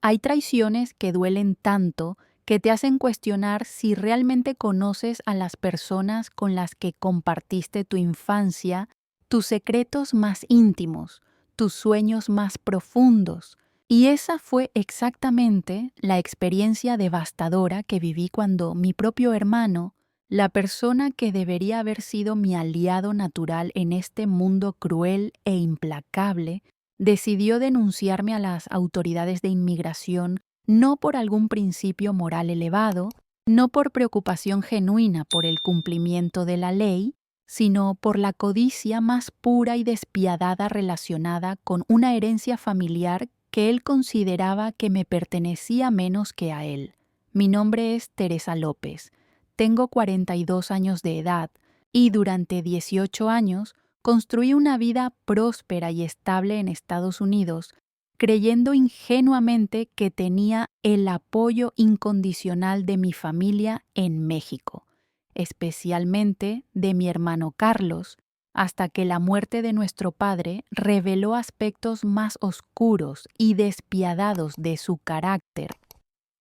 Hay traiciones que duelen tanto que te hacen cuestionar si realmente conoces a las personas con las que compartiste tu infancia, tus secretos más íntimos, tus sueños más profundos. Y esa fue exactamente la experiencia devastadora que viví cuando mi propio hermano, la persona que debería haber sido mi aliado natural en este mundo cruel e implacable, decidió denunciarme a las autoridades de inmigración no por algún principio moral elevado, no por preocupación genuina por el cumplimiento de la ley, sino por la codicia más pura y despiadada relacionada con una herencia familiar que él consideraba que me pertenecía menos que a él. Mi nombre es Teresa López, tengo 42 años de edad y durante 18 años construí una vida próspera y estable en Estados Unidos, creyendo ingenuamente que tenía el apoyo incondicional de mi familia en México, especialmente de mi hermano Carlos, hasta que la muerte de nuestro padre reveló aspectos más oscuros y despiadados de su carácter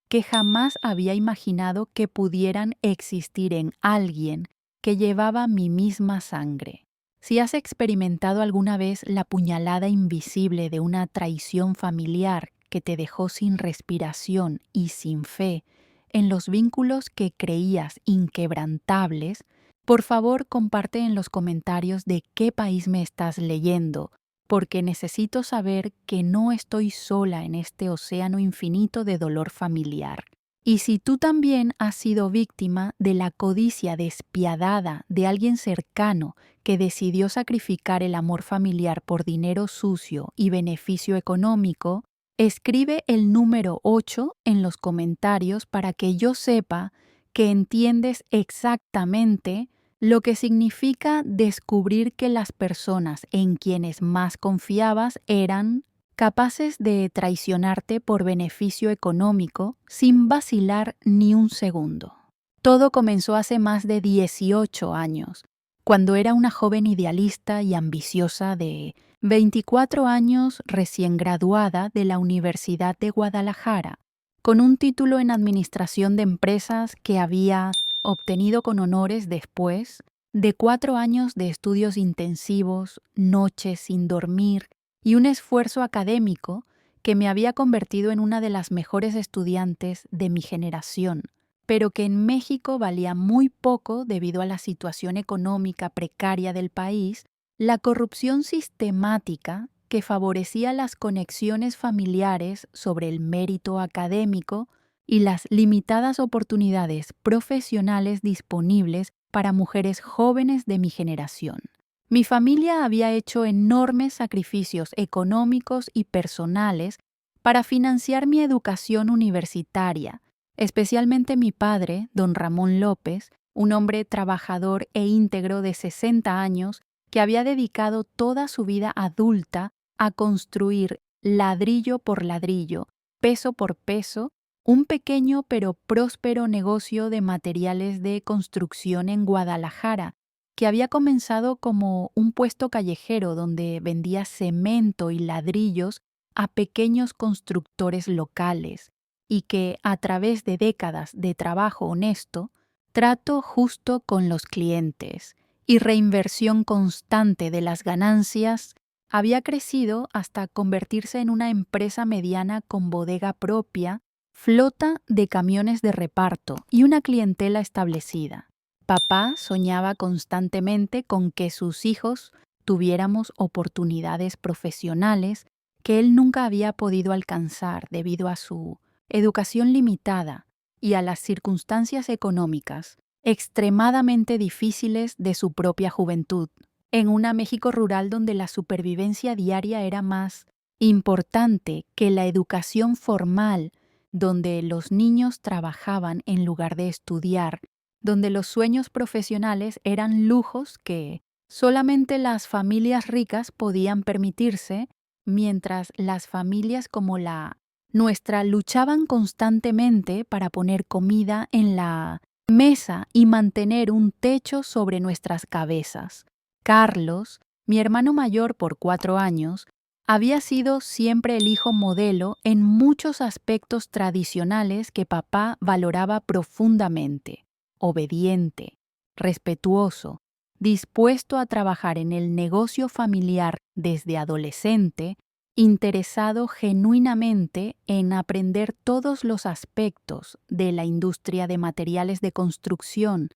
que jamás había imaginado que pudieran existir en alguien que llevaba mi misma sangre. Si has experimentado alguna vez la puñalada invisible de una traición familiar que te dejó sin respiración y sin fe en los vínculos que creías inquebrantables, por favor comparte en los comentarios de qué país me estás leyendo, porque necesito saber que no estoy sola en este océano infinito de dolor familiar. Y si tú también has sido víctima de la codicia despiadada de alguien cercano que decidió sacrificar el amor familiar por dinero sucio y beneficio económico, escribe el número 8 en los comentarios para que yo sepa que entiendes exactamente lo que significa descubrir que las personas en quienes más confiabas eran capaces de traicionarte por beneficio económico sin vacilar ni un segundo. Todo comenzó hace más de 18 años, cuando era una joven idealista y ambiciosa de 24 años recién graduada de la Universidad de Guadalajara, con un título en Administración de Empresas que había obtenido con honores después de 4 años de estudios intensivos, noches sin dormir y un esfuerzo académico que me había convertido en una de las mejores estudiantes de mi generación, pero que en México valía muy poco debido a la situación económica precaria del país, la corrupción sistemática que favorecía las conexiones familiares sobre el mérito académico y las limitadas oportunidades profesionales disponibles para mujeres jóvenes de mi generación. Mi familia había hecho enormes sacrificios económicos y personales para financiar mi educación universitaria, especialmente mi padre, don Ramón López, un hombre trabajador e íntegro de 60 años que había dedicado toda su vida adulta a construir ladrillo por ladrillo, peso por peso, un pequeño pero próspero negocio de materiales de construcción en Guadalajara, que había comenzado como un puesto callejero donde vendía cemento y ladrillos a pequeños constructores locales y que, a través de décadas de trabajo honesto, trato justo con los clientes y reinversión constante de las ganancias, había crecido hasta convertirse en una empresa mediana con bodega propia, flota de camiones de reparto y una clientela establecida. Papá soñaba constantemente con que sus hijos tuviéramos oportunidades profesionales que él nunca había podido alcanzar debido a su educación limitada y a las circunstancias económicas extremadamente difíciles de su propia juventud, en una México rural donde la supervivencia diaria era más importante que la educación formal, donde los niños trabajaban en lugar de estudiar, donde los sueños profesionales eran lujos que solamente las familias ricas podían permitirse, mientras las familias como la nuestra luchaban constantemente para poner comida en la mesa y mantener un techo sobre nuestras cabezas. Carlos, mi hermano mayor por 4 años, Había sido siempre el hijo modelo en muchos aspectos tradicionales que papá valoraba profundamente: obediente, respetuoso, dispuesto a trabajar en el negocio familiar desde adolescente, interesado genuinamente en aprender todos los aspectos de la industria de materiales de construcción,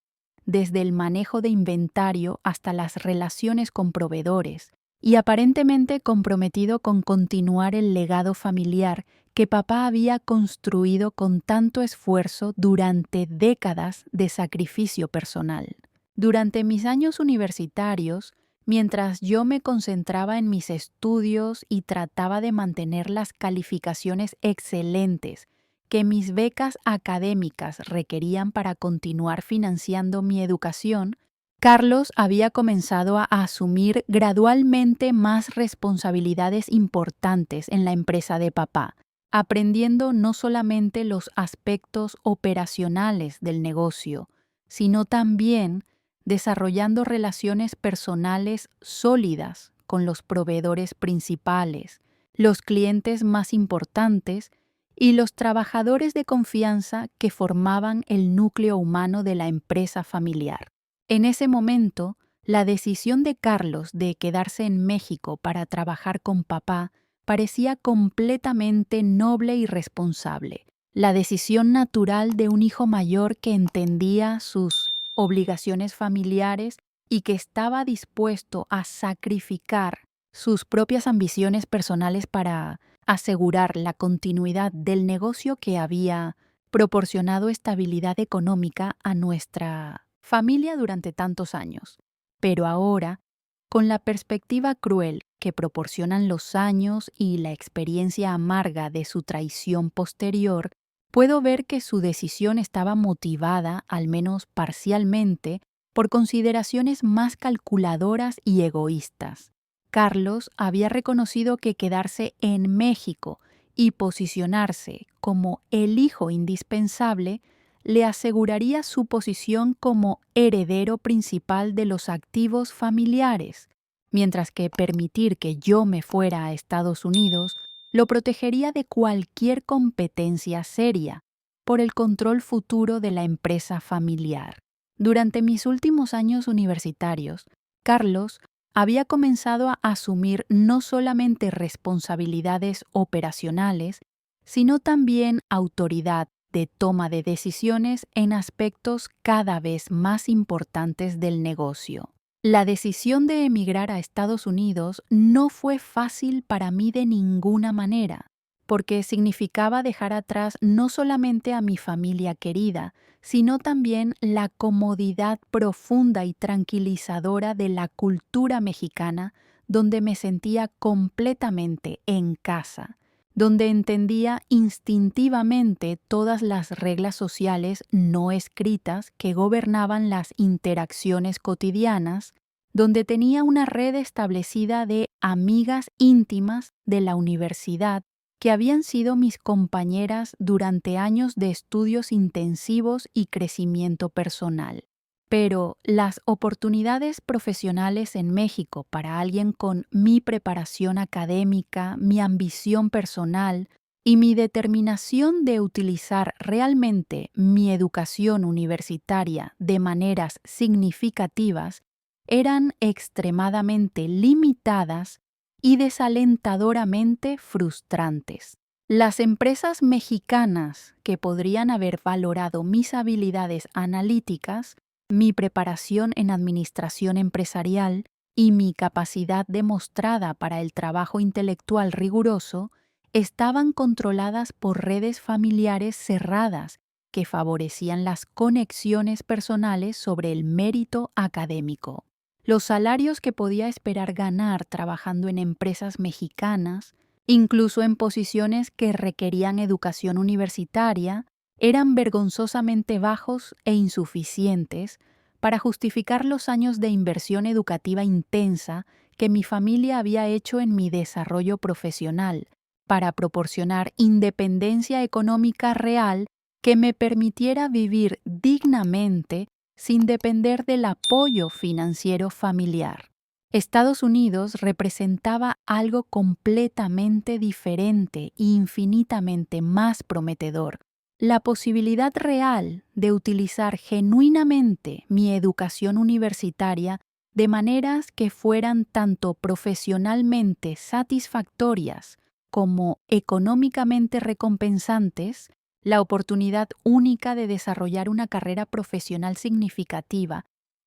desde el manejo de inventario hasta las relaciones con proveedores, y aparentemente comprometido con continuar el legado familiar que papá había construido con tanto esfuerzo durante décadas de sacrificio personal. Durante mis años universitarios, mientras yo me concentraba en mis estudios y trataba de mantener las calificaciones excelentes que mis becas académicas requerían para continuar financiando mi educación, Carlos había comenzado a asumir gradualmente más responsabilidades importantes en la empresa de papá, aprendiendo no solamente los aspectos operacionales del negocio, sino también desarrollando relaciones personales sólidas con los proveedores principales, los clientes más importantes y los trabajadores de confianza que formaban el núcleo humano de la empresa familiar. En ese momento, la decisión de Carlos de quedarse en México para trabajar con papá parecía completamente noble y responsable, la decisión natural de un hijo mayor que entendía sus obligaciones familiares y que estaba dispuesto a sacrificar sus propias ambiciones personales para asegurar la continuidad del negocio que había proporcionado estabilidad económica a nuestra familia durante tantos años. Pero ahora, con la perspectiva cruel que proporcionan los años y la experiencia amarga de su traición posterior, puedo ver que su decisión estaba motivada, al menos parcialmente, por consideraciones más calculadoras y egoístas. Carlos había reconocido que quedarse en México y posicionarse como el hijo indispensable le aseguraría su posición como heredero principal de los activos familiares, mientras que permitir que yo me fuera a Estados Unidos lo protegería de cualquier competencia seria por el control futuro de la empresa familiar. Durante mis últimos años universitarios, Carlos había comenzado a asumir no solamente responsabilidades operacionales, sino también autoridad de toma de decisiones en aspectos cada vez más importantes del negocio. La decisión de emigrar a Estados Unidos no fue fácil para mí de ninguna manera, porque significaba dejar atrás no solamente a mi familia querida, sino también la comodidad profunda y tranquilizadora de la cultura mexicana, donde me sentía completamente en casa, donde entendía instintivamente todas las reglas sociales no escritas que gobernaban las interacciones cotidianas, donde tenía una red establecida de amigas íntimas de la universidad que habían sido mis compañeras durante años de estudios intensivos y crecimiento personal. Pero las oportunidades profesionales en México para alguien con mi preparación académica, mi ambición personal y mi determinación de utilizar realmente mi educación universitaria de maneras significativas eran extremadamente limitadas y desalentadoramente frustrantes. Las empresas mexicanas que podrían haber valorado mis habilidades analíticas, mi preparación en administración empresarial y mi capacidad demostrada para el trabajo intelectual riguroso, estaban controladas por redes familiares cerradas que favorecían las conexiones personales sobre el mérito académico. Los salarios que podía esperar ganar trabajando en empresas mexicanas, incluso en posiciones que requerían educación universitaria, eran vergonzosamente bajos e insuficientes para justificar los años de inversión educativa intensa que mi familia había hecho en mi desarrollo profesional, para proporcionar independencia económica real que me permitiera vivir dignamente sin depender del apoyo financiero familiar. Estados Unidos representaba algo completamente diferente e infinitamente más prometedor. La posibilidad real de utilizar genuinamente mi educación universitaria de maneras que fueran tanto profesionalmente satisfactorias como económicamente recompensantes, la oportunidad única de desarrollar una carrera profesional significativa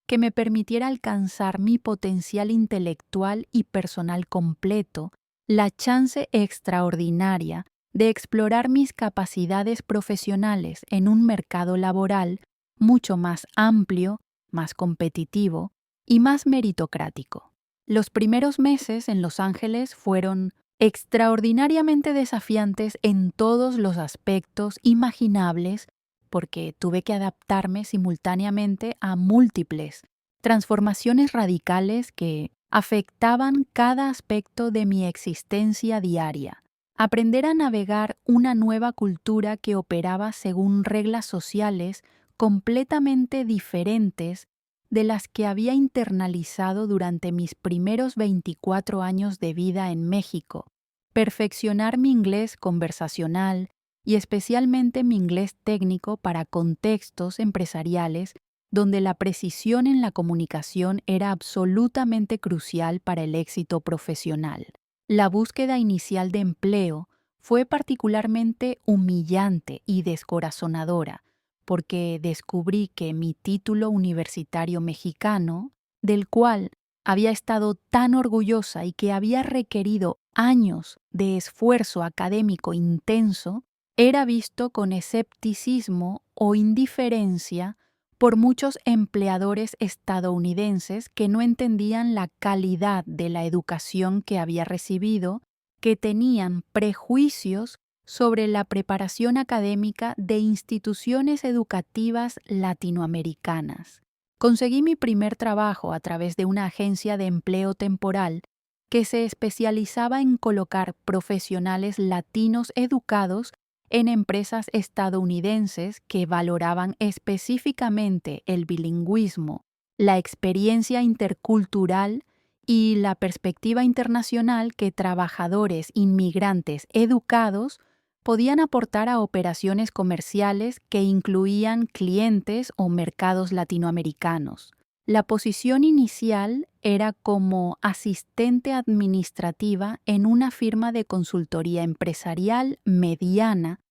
que me permitiera alcanzar mi potencial intelectual y personal completo, la chance extraordinaria de explorar mis capacidades profesionales en un mercado laboral mucho más amplio, más competitivo y más meritocrático. Los primeros meses en Los Ángeles fueron extraordinariamente desafiantes en todos los aspectos imaginables porque tuve que adaptarme simultáneamente a múltiples transformaciones radicales que afectaban cada aspecto de mi existencia diaria. Aprender a navegar una nueva cultura que operaba según reglas sociales completamente diferentes de las que había internalizado durante mis primeros 24 años de vida en México. Perfeccionar mi inglés conversacional y especialmente mi inglés técnico para contextos empresariales donde la precisión en la comunicación era absolutamente crucial para el éxito profesional. La búsqueda inicial de empleo fue particularmente humillante y descorazonadora, porque descubrí que mi título universitario mexicano, del cual había estado tan orgullosa y que había requerido años de esfuerzo académico intenso, era visto con escepticismo o indiferencia por muchos empleadores estadounidenses que no entendían la calidad de la educación que había recibido, que tenían prejuicios sobre la preparación académica de instituciones educativas latinoamericanas. Conseguí mi primer trabajo a través de una agencia de empleo temporal que se especializaba en colocar profesionales latinos educados en empresas estadounidenses que valoraban específicamente el bilingüismo, la experiencia intercultural y la perspectiva internacional que trabajadores inmigrantes educados podían aportar a operaciones comerciales que incluían clientes o mercados latinoamericanos. La posición inicial era como asistente administrativa en una firma de consultoría empresarial mediana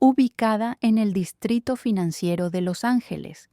ubicada en el Distrito Financiero de Los Ángeles.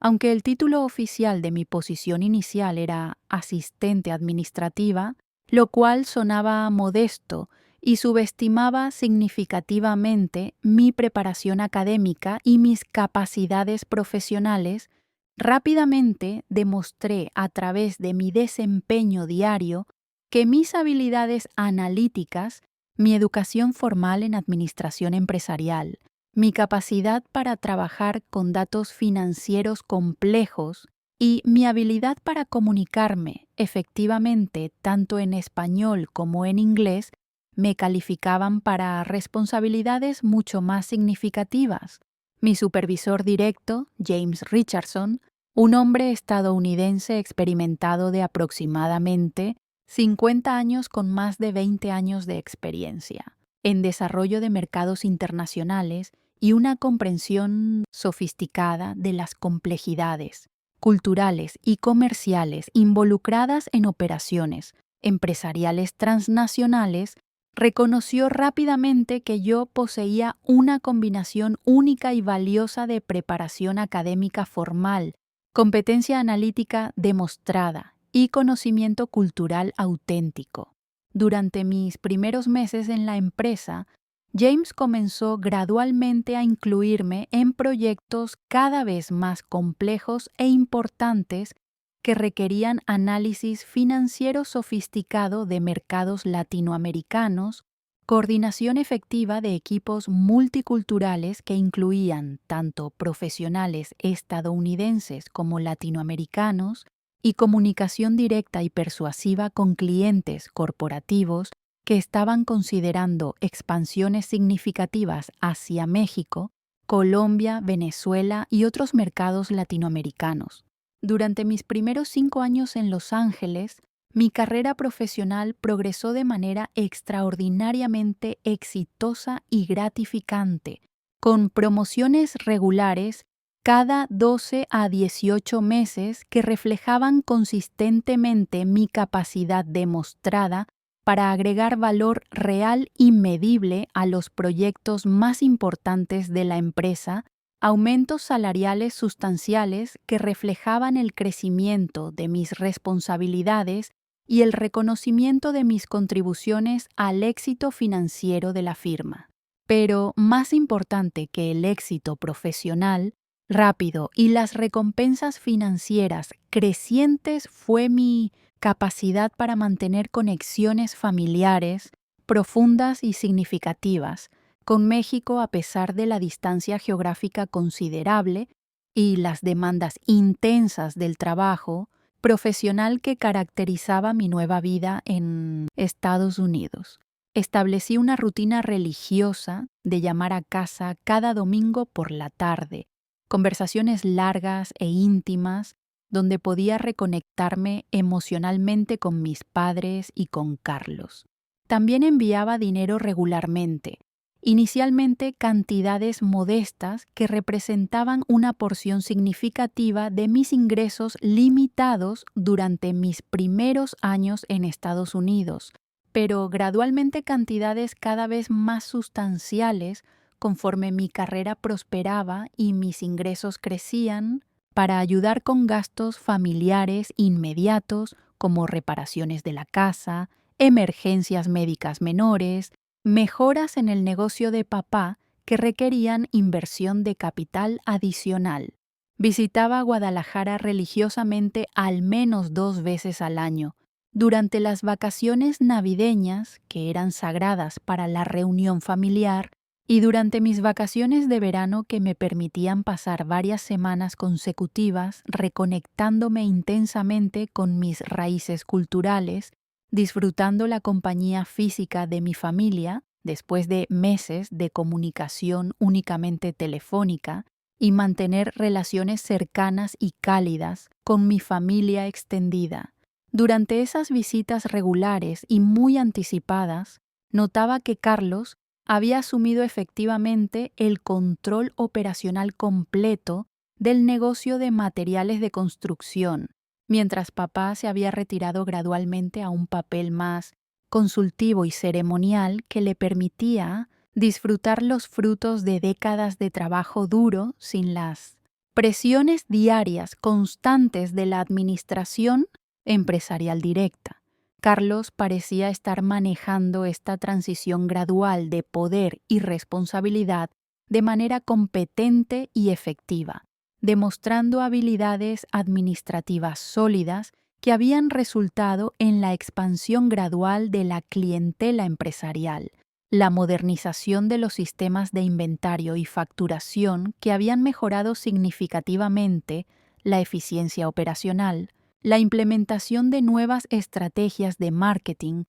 Aunque el título oficial de mi posición inicial era asistente administrativa, lo cual sonaba modesto y subestimaba significativamente mi preparación académica y mis capacidades profesionales, rápidamente demostré a través de mi desempeño diario que mis habilidades analíticas, mi educación formal en administración empresarial, mi capacidad para trabajar con datos financieros complejos y mi habilidad para comunicarme efectivamente tanto en español como en inglés me calificaban para responsabilidades mucho más significativas. Mi supervisor directo, James Richardson, un hombre estadounidense experimentado de aproximadamente 50 años con más de 20 años de experiencia en desarrollo de mercados internacionales y una comprensión sofisticada de las complejidades culturales y comerciales involucradas en operaciones empresariales transnacionales, reconoció rápidamente que yo poseía una combinación única y valiosa de preparación académica formal, competencia analítica demostrada y conocimiento cultural auténtico. Durante mis primeros meses en la empresa, James comenzó gradualmente a incluirme en proyectos cada vez más complejos e importantes que requerían análisis financiero sofisticado de mercados latinoamericanos, coordinación efectiva de equipos multiculturales que incluían tanto profesionales estadounidenses como latinoamericanos, y comunicación directa y persuasiva con clientes corporativos que estaban considerando expansiones significativas hacia México, Colombia, Venezuela y otros mercados latinoamericanos. Durante mis primeros 5 años en Los Ángeles, mi carrera profesional progresó de manera extraordinariamente exitosa y gratificante, con promociones regulares cada 12 a 18 meses que reflejaban consistentemente mi capacidad demostrada para agregar valor real y medible a los proyectos más importantes de la empresa, aumentos salariales sustanciales que reflejaban el crecimiento de mis responsabilidades y el reconocimiento de mis contribuciones al éxito financiero de la firma. Pero más importante que el éxito profesional rápido y las recompensas financieras crecientes fue mi capacidad para mantener conexiones familiares profundas y significativas con México a pesar de la distancia geográfica considerable y las demandas intensas del trabajo profesional que caracterizaba mi nueva vida en Estados Unidos. Establecí una rutina religiosa de llamar a casa cada domingo por la tarde, conversaciones largas e íntimas donde podía reconectarme emocionalmente con mis padres y con Carlos. También enviaba dinero regularmente, inicialmente cantidades modestas que representaban una porción significativa de mis ingresos limitados durante mis primeros años en Estados Unidos, pero gradualmente cantidades cada vez más sustanciales conforme mi carrera prosperaba y mis ingresos crecían, para ayudar con gastos familiares inmediatos como reparaciones de la casa, emergencias médicas menores, mejoras en el negocio de papá que requerían inversión de capital adicional. Visitaba Guadalajara religiosamente al menos 2 veces al año. Durante las vacaciones navideñas, que eran sagradas para la reunión familiar, y durante mis vacaciones de verano que me permitían pasar varias semanas consecutivas reconectándome intensamente con mis raíces culturales, disfrutando la compañía física de mi familia, después de meses de comunicación únicamente telefónica, y mantener relaciones cercanas y cálidas con mi familia extendida. Durante esas visitas regulares y muy anticipadas, notaba que Carlos había asumido efectivamente el control operacional completo del negocio de materiales de construcción, mientras papá se había retirado gradualmente a un papel más consultivo y ceremonial que le permitía disfrutar los frutos de décadas de trabajo duro sin las presiones diarias constantes de la administración empresarial directa. Carlos parecía estar manejando esta transición gradual de poder y responsabilidad de manera competente y efectiva, demostrando habilidades administrativas sólidas que habían resultado en la expansión gradual de la clientela empresarial, la modernización de los sistemas de inventario y facturación que habían mejorado significativamente la eficiencia operacional, la implementación de nuevas estrategias de marketing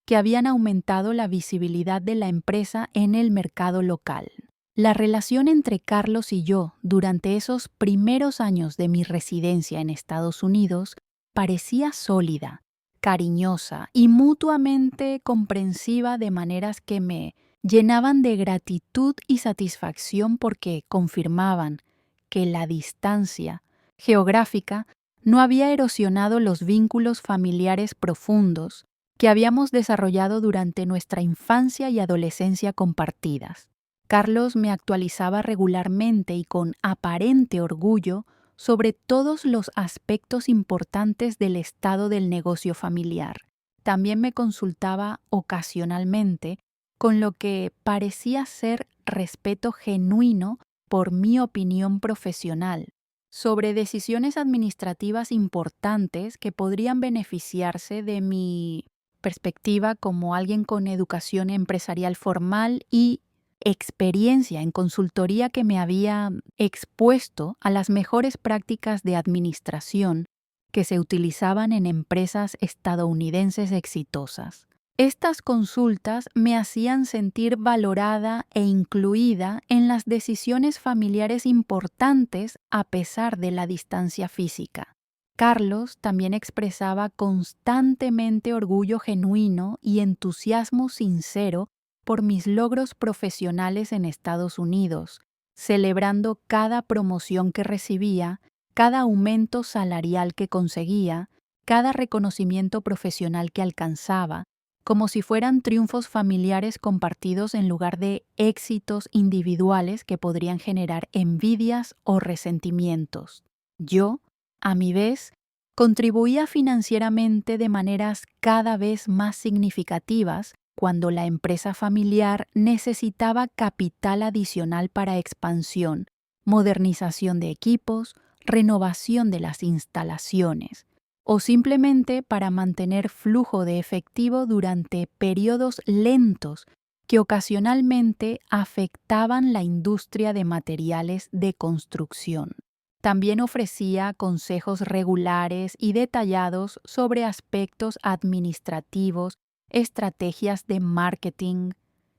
que habían aumentado la visibilidad de la empresa en el mercado local. La relación entre Carlos y yo durante esos primeros años de mi residencia en Estados Unidos parecía sólida, cariñosa y mutuamente comprensiva de maneras que me llenaban de gratitud y satisfacción porque confirmaban que la distancia geográfica no había erosionado los vínculos familiares profundos que habíamos desarrollado durante nuestra infancia y adolescencia compartidas. Carlos me actualizaba regularmente y con aparente orgullo sobre todos los aspectos importantes del estado del negocio familiar. También me consultaba ocasionalmente, con lo que parecía ser respeto genuino por mi opinión profesional, sobre decisiones administrativas importantes que podrían beneficiarse de mi perspectiva como alguien con educación empresarial formal y experiencia en consultoría que me había expuesto a las mejores prácticas de administración que se utilizaban en empresas estadounidenses exitosas. Estas consultas me hacían sentir valorada e incluida en las decisiones familiares importantes a pesar de la distancia física. Carlos también expresaba constantemente orgullo genuino y entusiasmo sincero por mis logros profesionales en Estados Unidos, celebrando cada promoción que recibía, cada aumento salarial que conseguía, cada reconocimiento profesional que alcanzaba, como si fueran triunfos familiares compartidos en lugar de éxitos individuales que podrían generar envidias o resentimientos. Yo, a mi vez, contribuía financieramente de maneras cada vez más significativas cuando la empresa familiar necesitaba capital adicional para expansión, modernización de equipos, renovación de las instalaciones, o simplemente para mantener flujo de efectivo durante periodos lentos que ocasionalmente afectaban la industria de materiales de construcción. También ofrecía consejos regulares y detallados sobre aspectos administrativos, estrategias de marketing,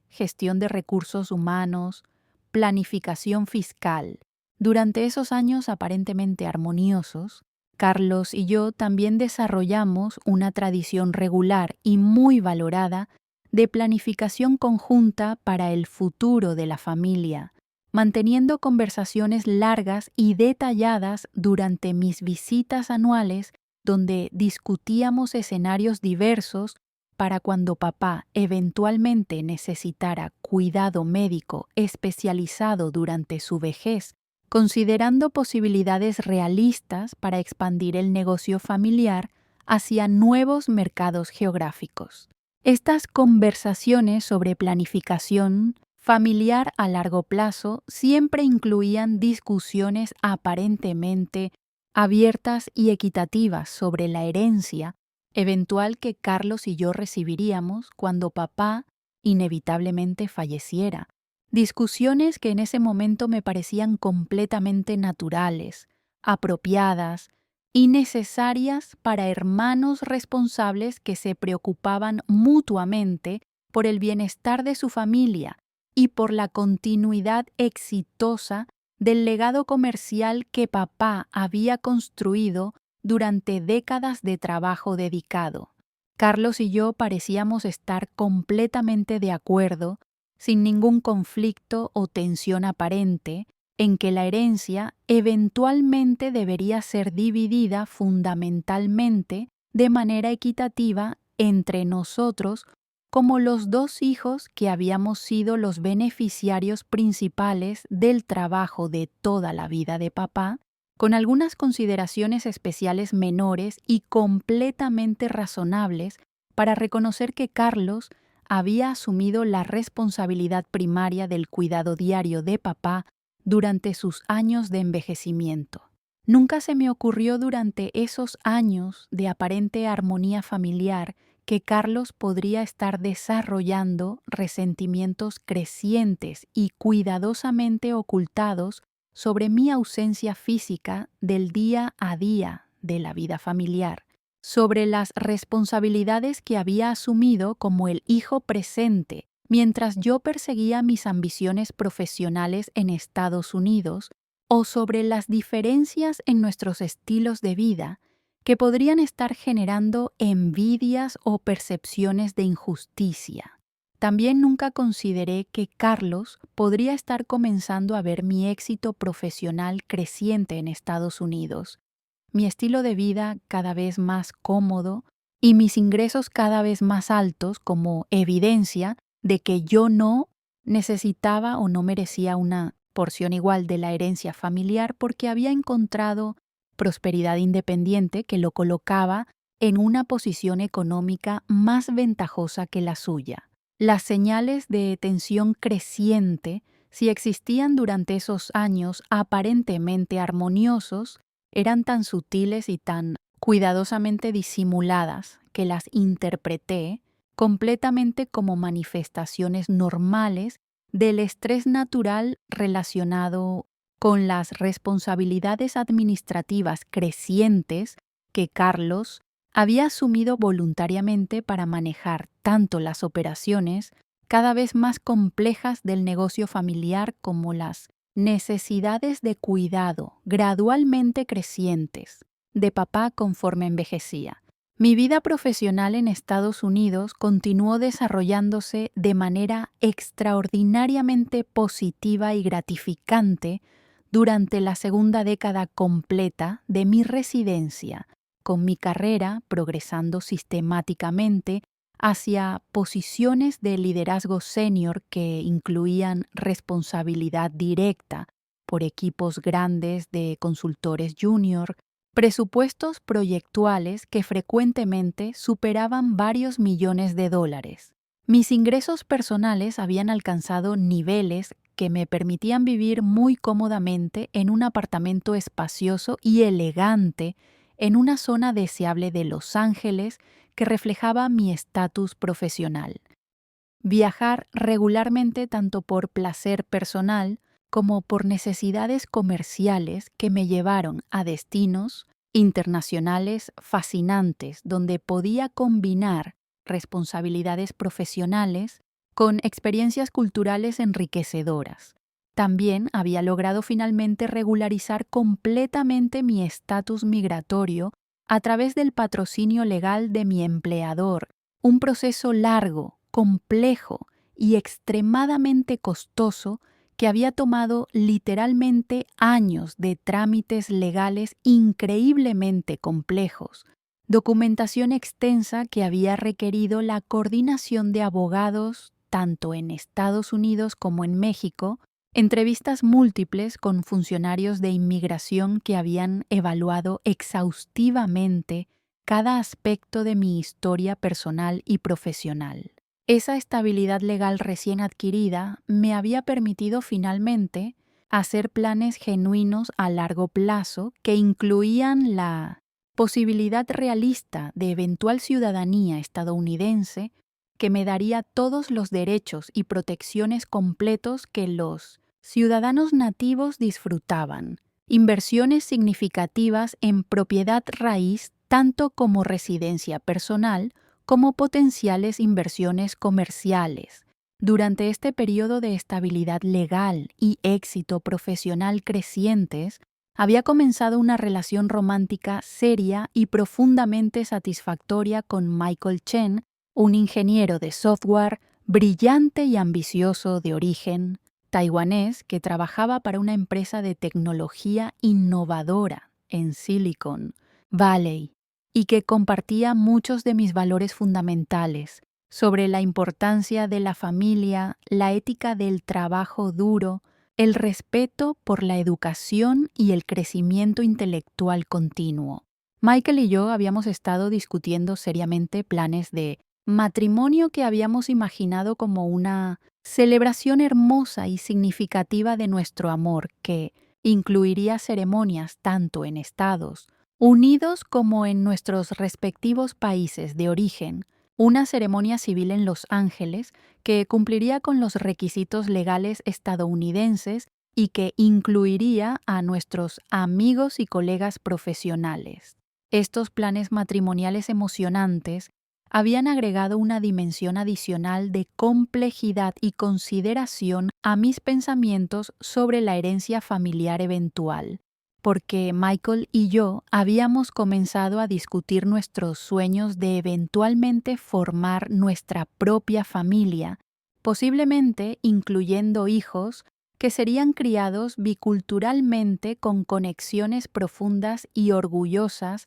gestión de recursos humanos, planificación fiscal. Durante esos años aparentemente armoniosos, Carlos y yo también desarrollamos una tradición regular y muy valorada de planificación conjunta para el futuro de la familia, manteniendo conversaciones largas y detalladas durante mis visitas anuales donde discutíamos escenarios diversos para cuando papá eventualmente necesitara cuidado médico especializado durante su vejez, considerando posibilidades realistas para expandir el negocio familiar hacia nuevos mercados geográficos. Estas conversaciones sobre planificación familiar a largo plazo siempre incluían discusiones aparentemente abiertas y equitativas sobre la herencia eventual que Carlos y yo recibiríamos cuando papá inevitablemente falleciera. Discusiones que en ese momento me parecían completamente naturales, apropiadas y necesarias para hermanos responsables que se preocupaban mutuamente por el bienestar de su familia y por la continuidad exitosa del legado comercial que papá había construido durante décadas de trabajo dedicado. Carlos y yo parecíamos estar completamente de acuerdo, sin ningún conflicto o tensión aparente, en que la herencia eventualmente debería ser dividida fundamentalmente de manera equitativa entre nosotros como los dos hijos que habíamos sido los beneficiarios principales del trabajo de toda la vida de papá, con algunas consideraciones especiales menores y completamente razonables para reconocer que Carlos había asumido la responsabilidad primaria del cuidado diario de papá durante sus años de envejecimiento. Nunca se me ocurrió durante esos años de aparente armonía familiar que Carlos podría estar desarrollando resentimientos crecientes y cuidadosamente ocultados sobre mi ausencia física del día a día de la vida familiar, sobre las responsabilidades que había asumido como el hijo presente mientras yo perseguía mis ambiciones profesionales en Estados Unidos, o sobre las diferencias en nuestros estilos de vida que podrían estar generando envidias o percepciones de injusticia. También nunca consideré que Carlos podría estar comenzando a ver mi éxito profesional creciente en Estados Unidos, mi estilo de vida cada vez más cómodo y mis ingresos cada vez más altos como evidencia de que yo no necesitaba o no merecía una porción igual de la herencia familiar porque había encontrado prosperidad independiente que lo colocaba en una posición económica más ventajosa que la suya. Las señales de tensión creciente, si existían durante esos años aparentemente armoniosos, eran tan sutiles y tan cuidadosamente disimuladas que las interpreté completamente como manifestaciones normales del estrés natural relacionado con las responsabilidades administrativas crecientes que Carlos había asumido voluntariamente para manejar tanto las operaciones cada vez más complejas del negocio familiar como las necesidades de cuidado gradualmente crecientes de papá conforme envejecía. Mi vida profesional en Estados Unidos continuó desarrollándose de manera extraordinariamente positiva y gratificante durante la segunda década completa de mi residencia, con mi carrera progresando sistemáticamente hacia posiciones de liderazgo senior que incluían responsabilidad directa por equipos grandes de consultores junior, presupuestos proyectuales que frecuentemente superaban varios millones de dólares. Mis ingresos personales habían alcanzado niveles que me permitían vivir muy cómodamente en un apartamento espacioso y elegante en una zona deseable de Los Ángeles que reflejaba mi estatus profesional. Viajar regularmente tanto por placer personal como por necesidades comerciales que me llevaron a destinos internacionales fascinantes donde podía combinar responsabilidades profesionales con experiencias culturales enriquecedoras. También había logrado finalmente regularizar completamente mi estatus migratorio a través del patrocinio legal de mi empleador, un proceso largo, complejo y extremadamente costoso que había tomado literalmente años de trámites legales increíblemente complejos, documentación extensa que había requerido la coordinación de abogados tanto en Estados Unidos como en México, entrevistas múltiples con funcionarios de inmigración que habían evaluado exhaustivamente cada aspecto de mi historia personal y profesional. Esa estabilidad legal recién adquirida me había permitido finalmente hacer planes genuinos a largo plazo que incluían la posibilidad realista de eventual ciudadanía estadounidense que me daría todos los derechos y protecciones completos que los ciudadanos nativos disfrutaban, inversiones significativas en propiedad raíz tanto como residencia personal como potenciales inversiones comerciales. Durante este periodo de estabilidad legal y éxito profesional crecientes, había comenzado una relación romántica seria y profundamente satisfactoria con Michael Chen, un ingeniero de software brillante y ambicioso de origen taiwanés que trabajaba para una empresa de tecnología innovadora en Silicon Valley y que compartía muchos de mis valores fundamentales sobre la importancia de la familia, la ética del trabajo duro, el respeto por la educación y el crecimiento intelectual continuo. Michael y yo habíamos estado discutiendo seriamente planes de matrimonio que habíamos imaginado como una celebración hermosa y significativa de nuestro amor que incluiría ceremonias tanto en Estados Unidos como en nuestros respectivos países de origen, una ceremonia civil en Los Ángeles que cumpliría con los requisitos legales estadounidenses y que incluiría a nuestros amigos y colegas profesionales. Estos planes matrimoniales emocionantes habían agregado una dimensión adicional de complejidad y consideración a mis pensamientos sobre la herencia familiar eventual, porque Michael y yo habíamos comenzado a discutir nuestros sueños de eventualmente formar nuestra propia familia, posiblemente incluyendo hijos que serían criados biculturalmente con conexiones profundas y orgullosas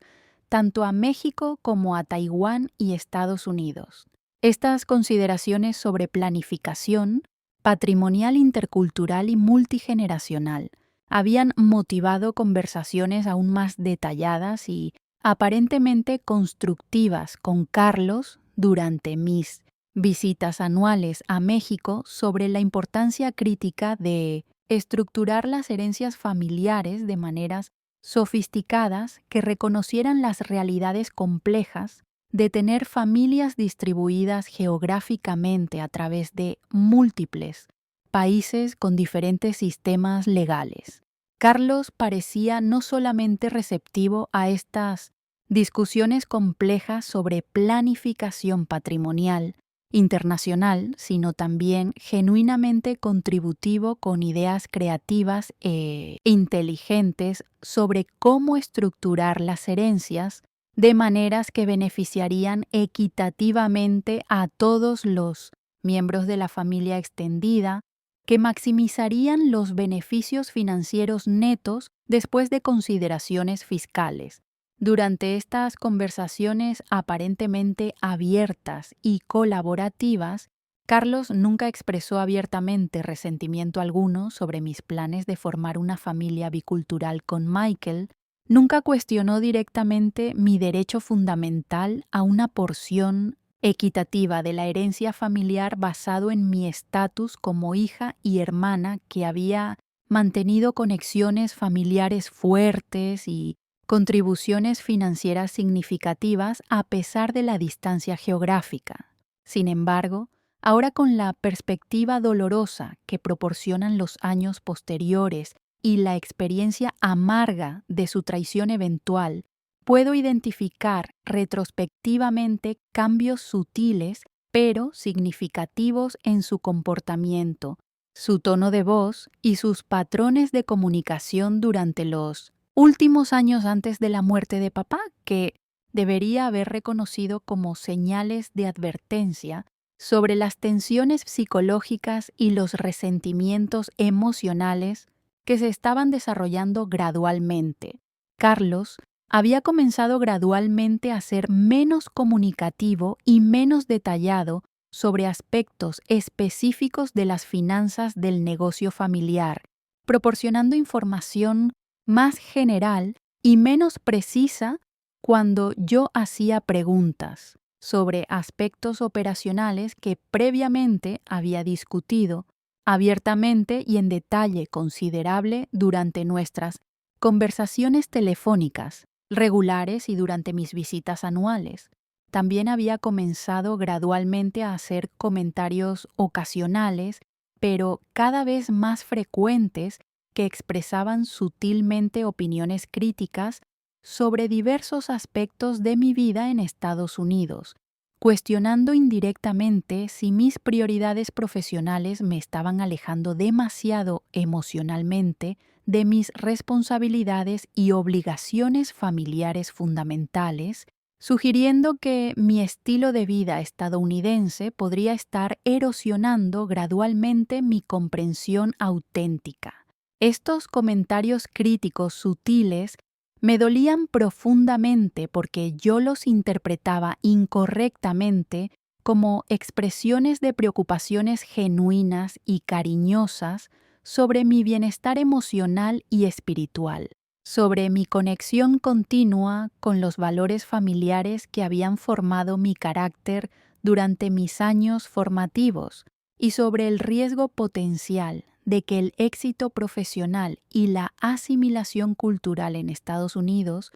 tanto a México como a Taiwán y Estados Unidos. Estas consideraciones sobre planificación patrimonial, intercultural y multigeneracional habían motivado conversaciones aún más detalladas y aparentemente constructivas con Carlos durante mis visitas anuales a México sobre la importancia crítica de estructurar las herencias familiares de maneras sofisticadas que reconocieran las realidades complejas de tener familias distribuidas geográficamente a través de múltiples países con diferentes sistemas legales. Carlos parecía no solamente receptivo a estas discusiones complejas sobre planificación patrimonial, internacional, sino también genuinamente contributivo con ideas creativas e inteligentes sobre cómo estructurar las herencias de maneras que beneficiarían equitativamente a todos los miembros de la familia extendida, que maximizarían los beneficios financieros netos después de consideraciones fiscales. Durante estas conversaciones aparentemente abiertas y colaborativas, Carlos nunca expresó abiertamente resentimiento alguno sobre mis planes de formar una familia bicultural con Michael, nunca cuestionó directamente mi derecho fundamental a una porción equitativa de la herencia familiar basado en mi estatus como hija y hermana que había mantenido conexiones familiares fuertes y contribuciones financieras significativas a pesar de la distancia geográfica. Sin embargo, ahora con la perspectiva dolorosa que proporcionan los años posteriores y la experiencia amarga de su traición eventual, puedo identificar retrospectivamente cambios sutiles pero significativos en su comportamiento, su tono de voz y sus patrones de comunicación durante los últimos años antes de la muerte de papá, que debería haber reconocido como señales de advertencia sobre las tensiones psicológicas y los resentimientos emocionales que se estaban desarrollando gradualmente. Carlos había comenzado gradualmente a ser menos comunicativo y menos detallado sobre aspectos específicos de las finanzas del negocio familiar, proporcionando información más general y menos precisa cuando yo hacía preguntas sobre aspectos operacionales que previamente había discutido abiertamente y en detalle considerable durante nuestras conversaciones telefónicas regulares y durante mis visitas anuales. También había comenzado gradualmente a hacer comentarios ocasionales, pero cada vez más frecuentes, que expresaban sutilmente opiniones críticas sobre diversos aspectos de mi vida en Estados Unidos, cuestionando indirectamente si mis prioridades profesionales me estaban alejando demasiado emocionalmente de mis responsabilidades y obligaciones familiares fundamentales, sugiriendo que mi estilo de vida estadounidense podría estar erosionando gradualmente mi comprensión auténtica. Estos comentarios críticos sutiles me dolían profundamente porque yo los interpretaba incorrectamente como expresiones de preocupaciones genuinas y cariñosas sobre mi bienestar emocional y espiritual, sobre mi conexión continua con los valores familiares que habían formado mi carácter durante mis años formativos y sobre el riesgo potencial de que el éxito profesional y la asimilación cultural en Estados Unidos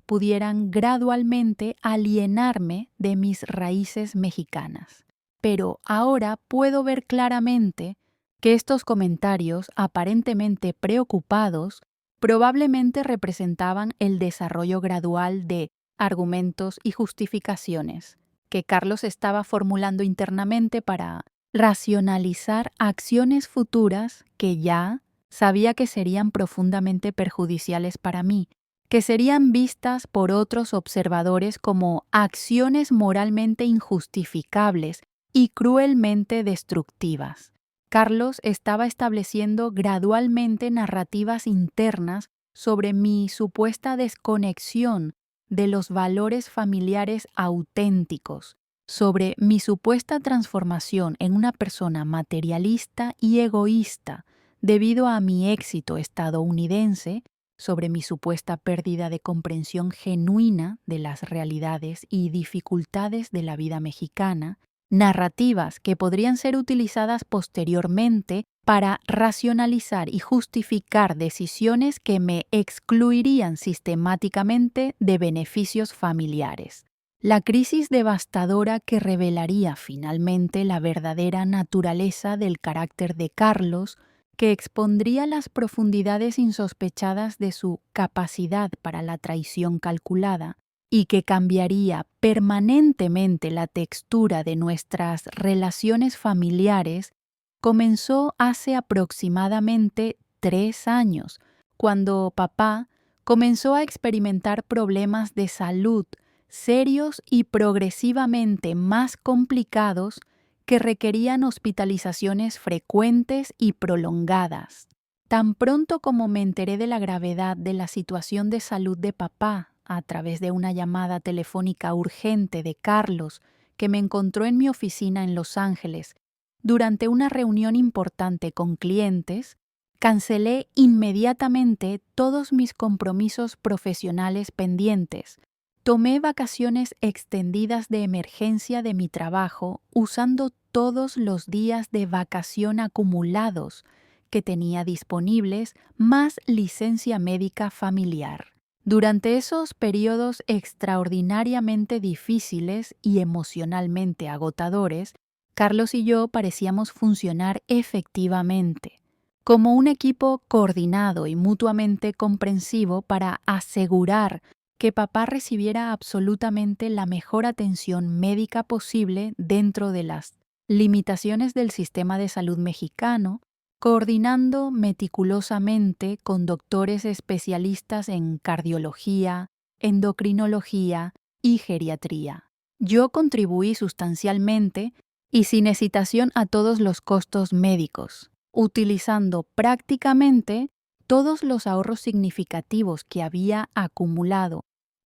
pudieran gradualmente alienarme de mis raíces mexicanas. Pero ahora puedo ver claramente que estos comentarios, aparentemente preocupados, probablemente representaban el desarrollo gradual de argumentos y justificaciones que Carlos estaba formulando internamente para racionalizar acciones futuras que ya sabía que serían profundamente perjudiciales para mí, que serían vistas por otros observadores como acciones moralmente injustificables y cruelmente destructivas. Carlos estaba estableciendo gradualmente narrativas internas sobre mi supuesta desconexión de los valores familiares auténticos, sobre mi supuesta transformación en una persona materialista y egoísta debido a mi éxito estadounidense, sobre mi supuesta pérdida de comprensión genuina de las realidades y dificultades de la vida mexicana, narrativas que podrían ser utilizadas posteriormente para racionalizar y justificar decisiones que me excluirían sistemáticamente de beneficios familiares. La crisis devastadora que revelaría finalmente la verdadera naturaleza del carácter de Carlos, que expondría las profundidades insospechadas de su capacidad para la traición calculada, y que cambiaría permanentemente la textura de nuestras relaciones familiares, comenzó hace aproximadamente 3 años, cuando papá comenzó a experimentar problemas de salud serios y progresivamente más complicados que requerían hospitalizaciones frecuentes y prolongadas. Tan pronto como me enteré de la gravedad de la situación de salud de papá a través de una llamada telefónica urgente de Carlos, que me encontró en mi oficina en Los Ángeles durante una reunión importante con clientes, cancelé inmediatamente todos mis compromisos profesionales pendientes. Tomé vacaciones extendidas de emergencia de mi trabajo usando todos los días de vacación acumulados que tenía disponibles, más licencia médica familiar. Durante esos periodos extraordinariamente difíciles y emocionalmente agotadores, Carlos y yo parecíamos funcionar efectivamente, como un equipo coordinado y mutuamente comprensivo para asegurar que papá recibiera absolutamente la mejor atención médica posible dentro de las limitaciones del sistema de salud mexicano, coordinando meticulosamente con doctores especialistas en cardiología, endocrinología y geriatría. Yo contribuí sustancialmente y sin hesitación a todos los costos médicos, utilizando prácticamente todos los ahorros significativos que había acumulado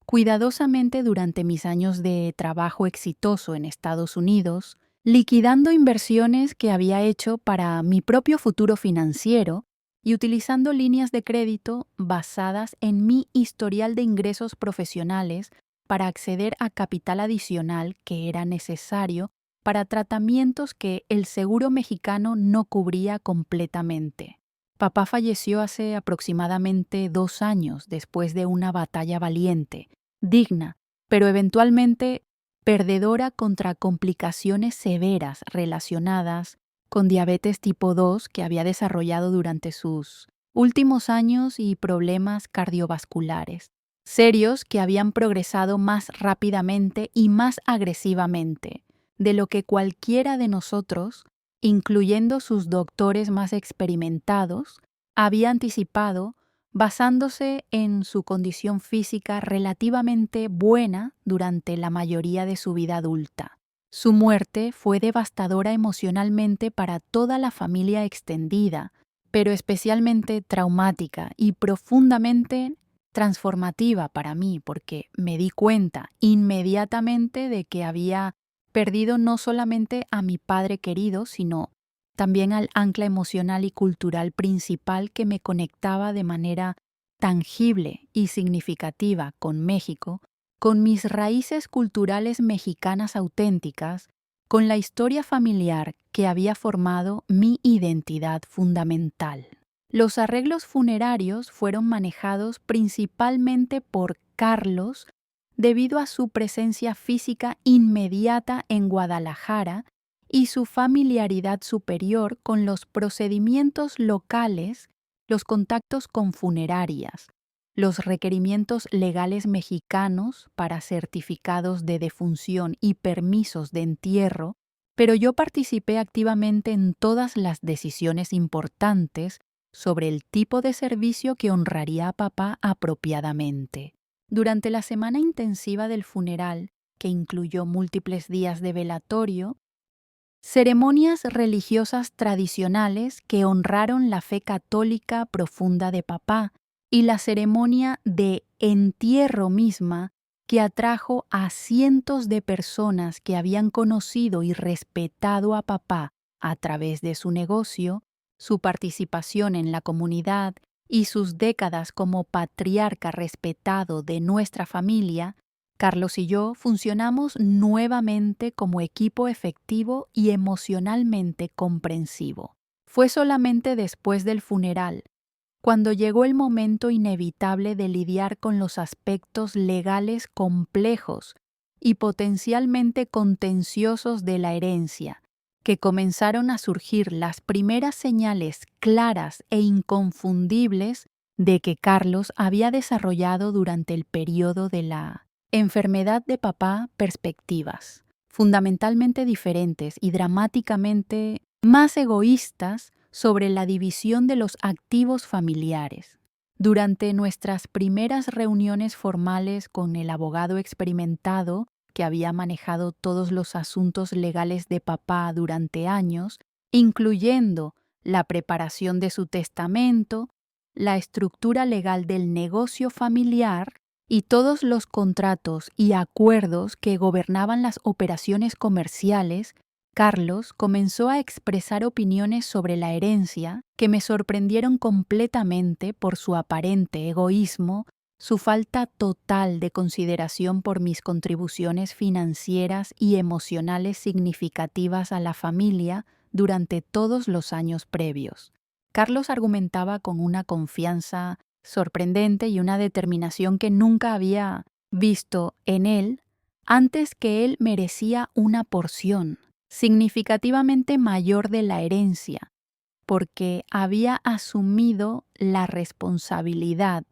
cuidadosamente durante mis años de trabajo exitoso en Estados Unidos, liquidando inversiones que había hecho para mi propio futuro financiero y utilizando líneas de crédito basadas en mi historial de ingresos profesionales para acceder a capital adicional que era necesario para tratamientos que el seguro mexicano no cubría completamente. Papá falleció hace aproximadamente 2 años después de una batalla valiente, digna, pero eventualmente perdedora contra complicaciones severas relacionadas con diabetes tipo 2 que había desarrollado durante sus últimos años y problemas cardiovasculares, serios que habían progresado más rápidamente y más agresivamente de lo que cualquiera de nosotros, incluyendo sus doctores más experimentados, había anticipado, basándose en su condición física relativamente buena durante la mayoría de su vida adulta. Su muerte fue devastadora emocionalmente para toda la familia extendida, pero especialmente traumática y profundamente transformativa para mí, porque me di cuenta inmediatamente de que había perdido no solamente a mi padre querido, sino también al ancla emocional y cultural principal que me conectaba de manera tangible y significativa con México, con mis raíces culturales mexicanas auténticas, con la historia familiar que había formado mi identidad fundamental. Los arreglos funerarios fueron manejados principalmente por Carlos debido a su presencia física inmediata en Guadalajara y su familiaridad superior con los procedimientos locales, los contactos con funerarias, los requerimientos legales mexicanos para certificados de defunción y permisos de entierro, pero yo participé activamente en todas las decisiones importantes sobre el tipo de servicio que honraría a papá apropiadamente. Durante la semana intensiva del funeral, que incluyó múltiples días de velatorio, ceremonias religiosas tradicionales que honraron la fe católica profunda de papá y la ceremonia de entierro misma que atrajo a cientos de personas que habían conocido y respetado a papá a través de su negocio, su participación en la comunidad y sus décadas como patriarca respetado de nuestra familia. Carlos y yo funcionamos nuevamente como equipo efectivo y emocionalmente comprensivo. Fue solamente después del funeral, cuando llegó el momento inevitable de lidiar con los aspectos legales complejos y potencialmente contenciosos de la herencia, que comenzaron a surgir las primeras señales claras e inconfundibles de que Carlos había desarrollado durante el periodo de la Enfermedad de papá, perspectivas, fundamentalmente diferentes y dramáticamente más egoístas sobre la división de los activos familiares. Durante nuestras primeras reuniones formales con el abogado experimentado que había manejado todos los asuntos legales de papá durante años, incluyendo la preparación de su testamento, la estructura legal del negocio familiar y todos los contratos y acuerdos que gobernaban las operaciones comerciales, Carlos comenzó a expresar opiniones sobre la herencia que me sorprendieron completamente por su aparente egoísmo, su falta total de consideración por mis contribuciones financieras y emocionales significativas a la familia durante todos los años previos. Carlos argumentaba con una confianza sorprendente y una determinación que nunca había visto en él, antes que él merecía una porción significativamente mayor de la herencia, porque había asumido la responsabilidad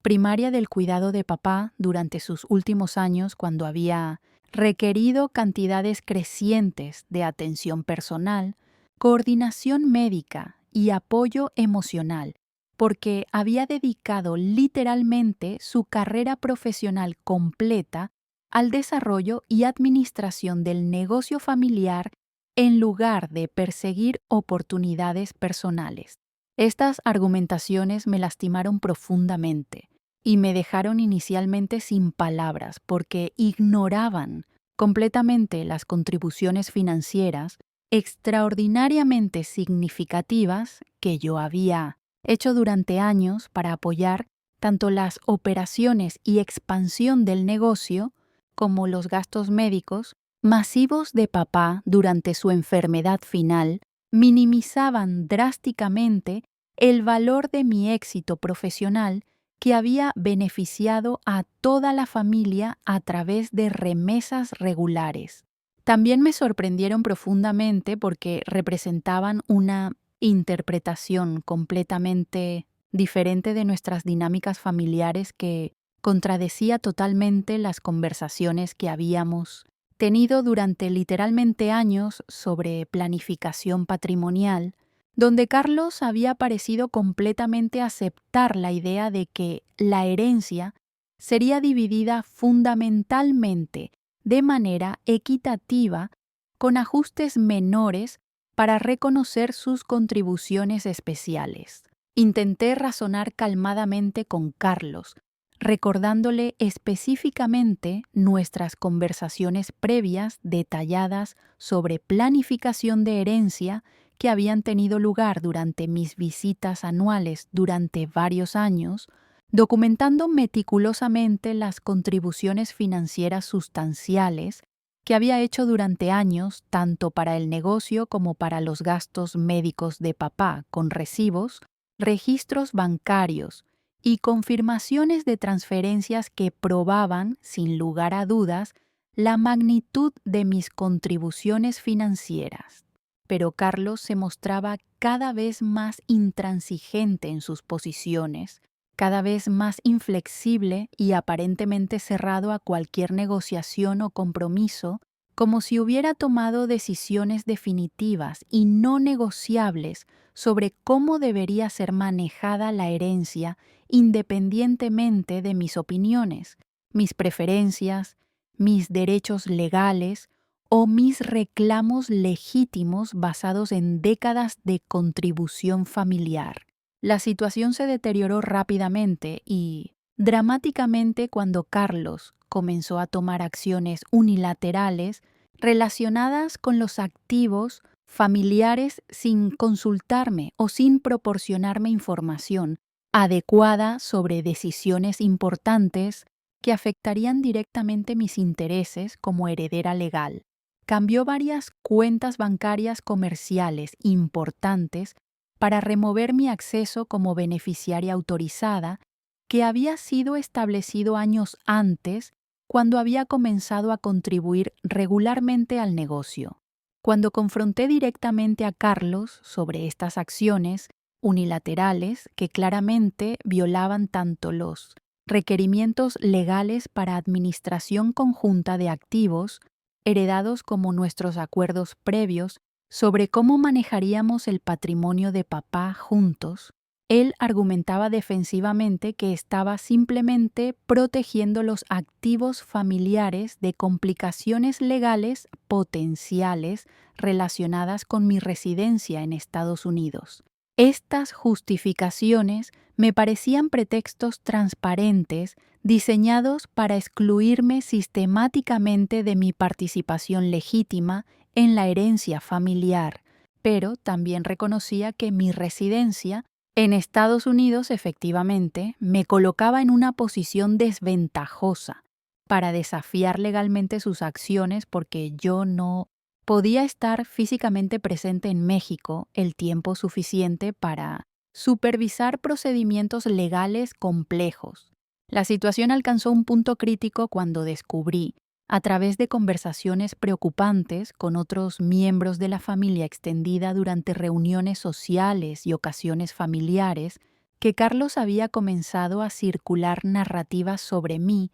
primaria del cuidado de papá durante sus últimos años, cuando había requerido cantidades crecientes de atención personal, coordinación médica y apoyo emocional, porque había dedicado literalmente su carrera profesional completa al desarrollo y administración del negocio familiar en lugar de perseguir oportunidades personales. Estas argumentaciones me lastimaron profundamente y me dejaron inicialmente sin palabras porque ignoraban completamente las contribuciones financieras extraordinariamente significativas que yo había hecho durante años para apoyar tanto las operaciones y expansión del negocio como los gastos médicos masivos de papá durante su enfermedad final. Minimizaban drásticamente el valor de mi éxito profesional que había beneficiado a toda la familia a través de remesas regulares. También me sorprendieron profundamente porque representaban una interpretación completamente diferente de nuestras dinámicas familiares que contradecía totalmente las conversaciones que habíamos tenido durante literalmente años sobre planificación patrimonial, donde Carlos había parecido completamente aceptar la idea de que la herencia sería dividida fundamentalmente de manera equitativa, con ajustes menores para reconocer sus contribuciones especiales. Intenté razonar calmadamente con Carlos, recordándole específicamente nuestras conversaciones previas detalladas sobre planificación de herencia que habían tenido lugar durante mis visitas anuales durante varios años, documentando meticulosamente las contribuciones financieras sustanciales que había hecho durante años tanto para el negocio como para los gastos médicos de papá, con recibos, registros bancarios y confirmaciones de transferencias que probaban, sin lugar a dudas, la magnitud de mis contribuciones financieras. Pero Carlos se mostraba cada vez más intransigente en sus posiciones, cada vez más inflexible y aparentemente cerrado a cualquier negociación o compromiso, como si hubiera tomado decisiones definitivas y no negociables sobre cómo debería ser manejada la herencia independientemente de mis opiniones, mis preferencias, mis derechos legales o mis reclamos legítimos basados en décadas de contribución familiar. La situación se deterioró rápidamente y dramáticamente cuando Carlos comenzó a tomar acciones unilaterales relacionadas con los activos familiares sin consultarme o sin proporcionarme información adecuada sobre decisiones importantes que afectarían directamente mis intereses como heredera legal. Cambió varias cuentas bancarias comerciales importantes para remover mi acceso como beneficiaria autorizada, que había sido establecido años antes cuando había comenzado a contribuir regularmente al negocio. Cuando confronté directamente a Carlos sobre estas acciones unilaterales que claramente violaban tanto los requerimientos legales para administración conjunta de activos, heredados como nuestros acuerdos previos sobre cómo manejaríamos el patrimonio de papá juntos. Él argumentaba defensivamente que estaba simplemente protegiendo los activos familiares de complicaciones legales potenciales relacionadas con mi residencia en Estados Unidos. Estas justificaciones me parecían pretextos transparentes diseñados para excluirme sistemáticamente de mi participación legítima en la herencia familiar, pero también reconocía que mi residencia en Estados Unidos efectivamente me colocaba en una posición desventajosa para desafiar legalmente sus acciones porque yo no podía estar físicamente presente en México el tiempo suficiente para supervisar procedimientos legales complejos. La situación alcanzó un punto crítico cuando descubrí, a través de conversaciones preocupantes con otros miembros de la familia extendida durante reuniones sociales y ocasiones familiares, que Carlos había comenzado a circular narrativas sobre mí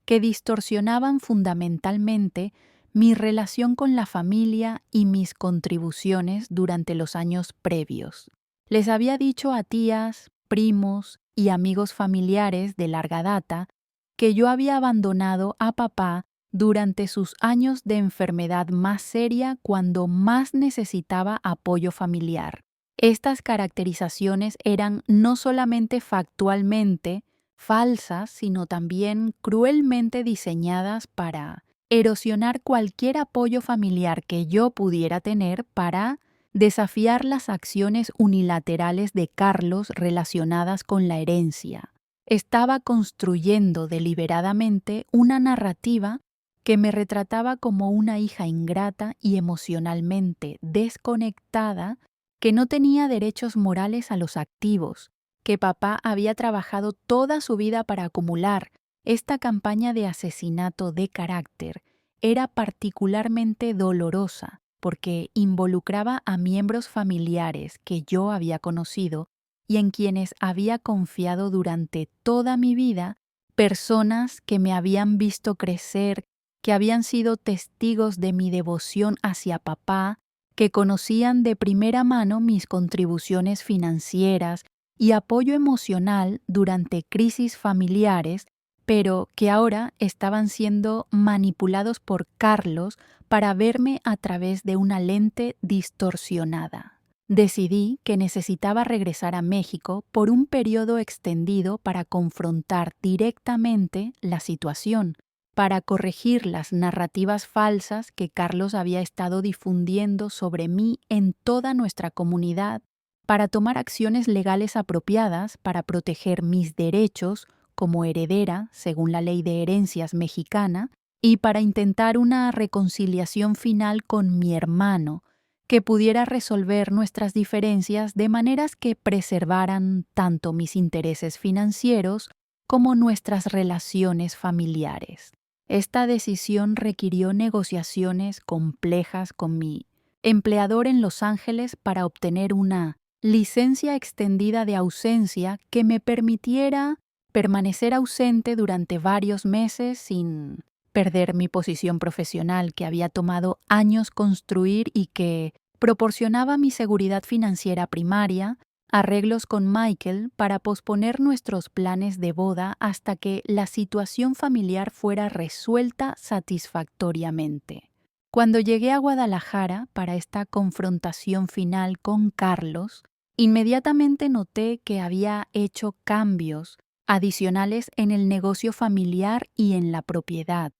que distorsionaban fundamentalmente mi relación con la familia y mis contribuciones durante los años previos. Les había dicho a tías, primos y amigos familiares de larga data que yo había abandonado a papá durante sus años de enfermedad más seria cuando más necesitaba apoyo familiar. Estas caracterizaciones eran no solamente factualmente falsas, sino también cruelmente diseñadas para erosionar cualquier apoyo familiar que yo pudiera tener para desafiar las acciones unilaterales de Carlos relacionadas con la herencia. Estaba construyendo deliberadamente una narrativa que me retrataba como una hija ingrata y emocionalmente desconectada que no tenía derechos morales a los activos, que papá había trabajado toda su vida para acumular. Esta campaña de asesinato de carácter era particularmente dolorosa porque involucraba a miembros familiares que yo había conocido y en quienes había confiado durante toda mi vida, personas que me habían visto crecer, que habían sido testigos de mi devoción hacia papá, que conocían de primera mano mis contribuciones financieras y apoyo emocional durante crisis familiares, pero que ahora estaban siendo manipulados por Carlos para verme a través de una lente distorsionada. Decidí que necesitaba regresar a México por un periodo extendido para confrontar directamente la situación, para corregir las narrativas falsas que Carlos había estado difundiendo sobre mí en toda nuestra comunidad, para tomar acciones legales apropiadas para proteger mis derechos como heredera, según la ley de herencias mexicana, y para intentar una reconciliación final con mi hermano, que pudiera resolver nuestras diferencias de maneras que preservaran tanto mis intereses financieros como nuestras relaciones familiares. Esta decisión requirió negociaciones complejas con mi empleador en Los Ángeles para obtener una licencia extendida de ausencia que me permitiera permanecer ausente durante varios meses sin perder mi posición profesional que había tomado años construir y que proporcionaba mi seguridad financiera primaria, arreglos con Michael para posponer nuestros planes de boda hasta que la situación familiar fuera resuelta satisfactoriamente. Cuando llegué a Guadalajara para esta confrontación final con Carlos, inmediatamente noté que había hecho cambios adicionales en el negocio familiar y en la propiedad,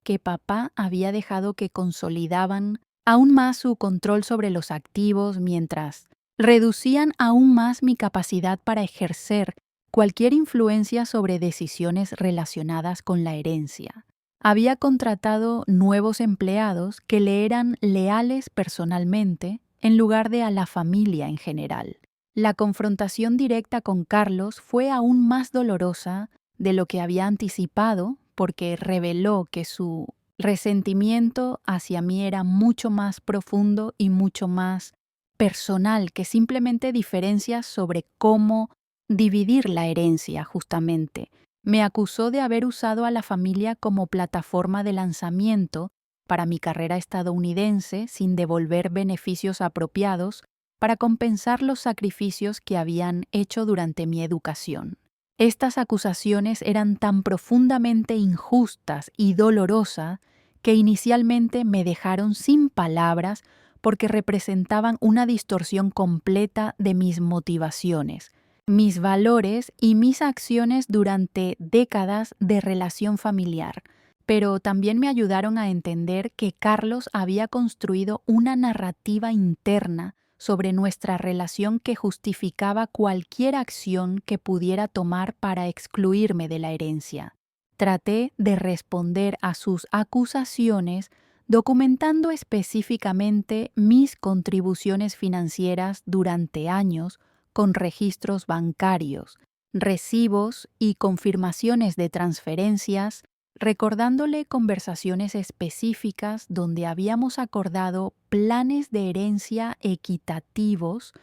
que papá había dejado que consolidaban aún más su control sobre los activos mientras reducían aún más mi capacidad para ejercer cualquier influencia sobre decisiones relacionadas con la herencia. Había contratado nuevos empleados que le eran leales personalmente en lugar de a la familia en general. La confrontación directa con Carlos fue aún más dolorosa de lo que había anticipado porque reveló que su resentimiento hacia mí era mucho más profundo y mucho más personal que simplemente diferencias sobre cómo dividir la herencia justamente. Me acusó de haber usado a la familia como plataforma de lanzamiento para mi carrera estadounidense sin devolver beneficios apropiados para compensar los sacrificios que habían hecho durante mi educación. Estas acusaciones eran tan profundamente injustas y dolorosas que inicialmente me dejaron sin palabras porque representaban una distorsión completa de mis motivaciones, mis valores y mis acciones durante décadas de relación familiar, pero también me ayudaron a entender que Carlos había construido una narrativa interna sobre nuestra relación que justificaba cualquier acción que pudiera tomar para excluirme de la herencia. Traté de responder a sus acusaciones documentando específicamente mis contribuciones financieras durante años con registros bancarios, recibos y confirmaciones de transferencias, recordándole conversaciones específicas donde habíamos acordado planes de herencia equitativos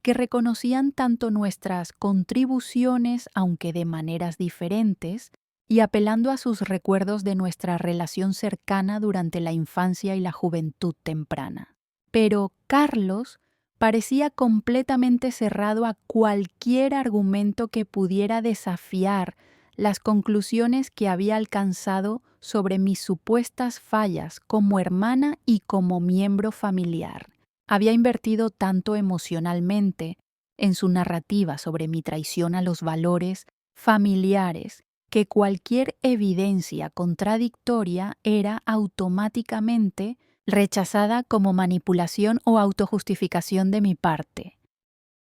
que reconocían tanto nuestras contribuciones, aunque de maneras diferentes, y apelando a sus recuerdos de nuestra relación cercana durante la infancia y la juventud temprana. Pero Carlos parecía completamente cerrado a cualquier argumento que pudiera desafiar las conclusiones que había alcanzado sobre mis supuestas fallas como hermana y como miembro familiar. Había invertido tanto emocionalmente en su narrativa sobre mi traición a los valores familiares que cualquier evidencia contradictoria era automáticamente rechazada como manipulación o autojustificación de mi parte.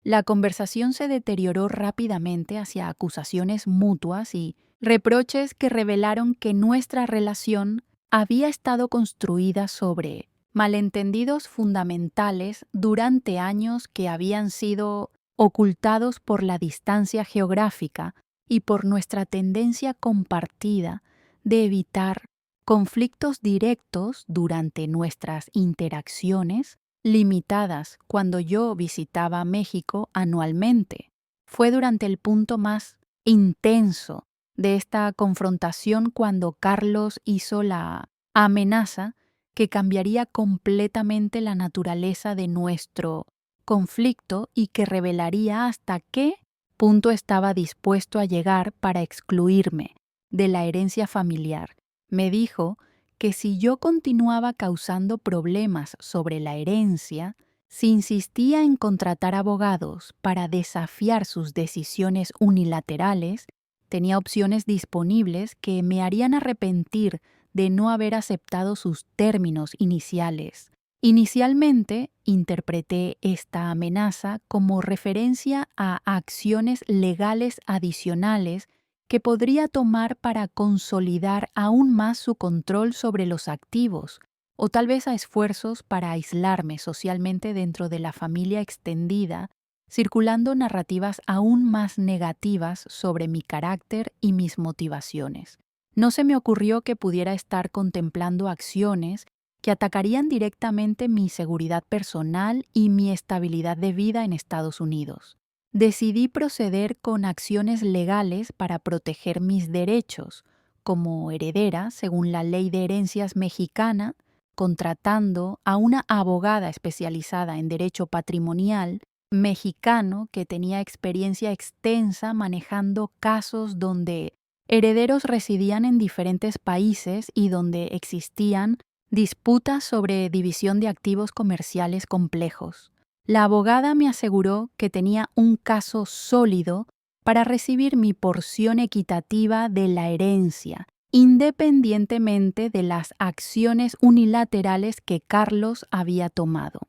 La conversación se deterioró rápidamente hacia acusaciones mutuas y reproches que revelaron que nuestra relación había estado construida sobre malentendidos fundamentales durante años que habían sido ocultados por la distancia geográfica y por nuestra tendencia compartida de evitar conflictos directos durante nuestras interacciones, limitadas cuando yo visitaba México anualmente. Fue durante el punto más intenso de esta confrontación cuando Carlos hizo la amenaza que cambiaría completamente la naturaleza de nuestro conflicto y que revelaría hasta qué punto estaba dispuesto a llegar para excluirme de la herencia familiar. Me dijo que si yo continuaba causando problemas sobre la herencia, si insistía en contratar abogados para desafiar sus decisiones unilaterales, tenía opciones disponibles que me harían arrepentir de no haber aceptado sus términos iniciales. Inicialmente, interpreté esta amenaza como referencia a acciones legales adicionales que podría tomar para consolidar aún más su control sobre los activos, o tal vez a esfuerzos para aislarme socialmente dentro de la familia extendida, circulando narrativas aún más negativas sobre mi carácter y mis motivaciones. No se me ocurrió que pudiera estar contemplando acciones que atacarían directamente mi seguridad personal y mi estabilidad de vida en Estados Unidos. Decidí proceder con acciones legales para proteger mis derechos, como heredera según la ley de herencias mexicana, contratando a una abogada especializada en derecho patrimonial mexicano que tenía experiencia extensa manejando casos donde herederos residían en diferentes países y donde existían disputas sobre división de activos comerciales complejos. La abogada me aseguró que tenía un caso sólido para recibir mi porción equitativa de la herencia, independientemente de las acciones unilaterales que Carlos había tomado.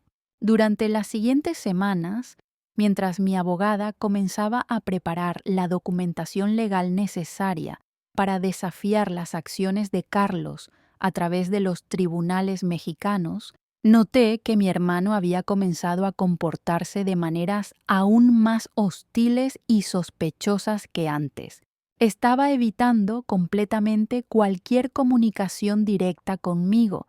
Durante las siguientes semanas, mientras mi abogada comenzaba a preparar la documentación legal necesaria para desafiar las acciones de Carlos a través de los tribunales mexicanos, noté que mi hermano había comenzado a comportarse de maneras aún más hostiles y sospechosas que antes. Estaba evitando completamente cualquier comunicación directa conmigo.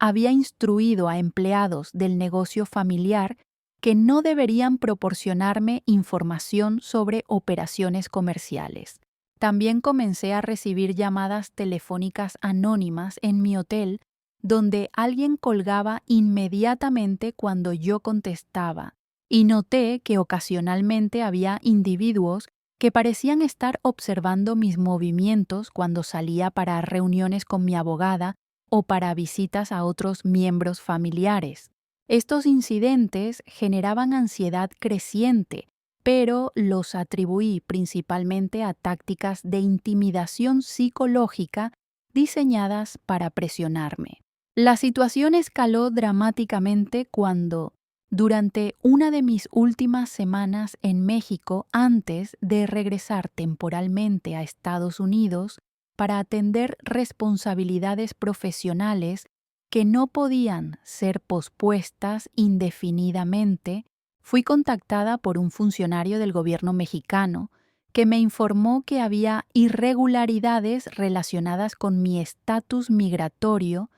Había instruido a empleados del negocio familiar que no deberían proporcionarme información sobre operaciones comerciales. También comencé a recibir llamadas telefónicas anónimas en mi hotel donde alguien colgaba inmediatamente cuando yo contestaba, y noté que ocasionalmente había individuos que parecían estar observando mis movimientos cuando salía para reuniones con mi abogada o para visitas a otros miembros familiares. Estos incidentes generaban ansiedad creciente, pero los atribuí principalmente a tácticas de intimidación psicológica diseñadas para presionarme. La situación escaló dramáticamente cuando, durante una de mis últimas semanas en México antes de regresar temporalmente a Estados Unidos para atender responsabilidades profesionales que no podían ser pospuestas indefinidamente, fui contactada por un funcionario del gobierno mexicano que me informó que había irregularidades relacionadas con mi estatus migratorio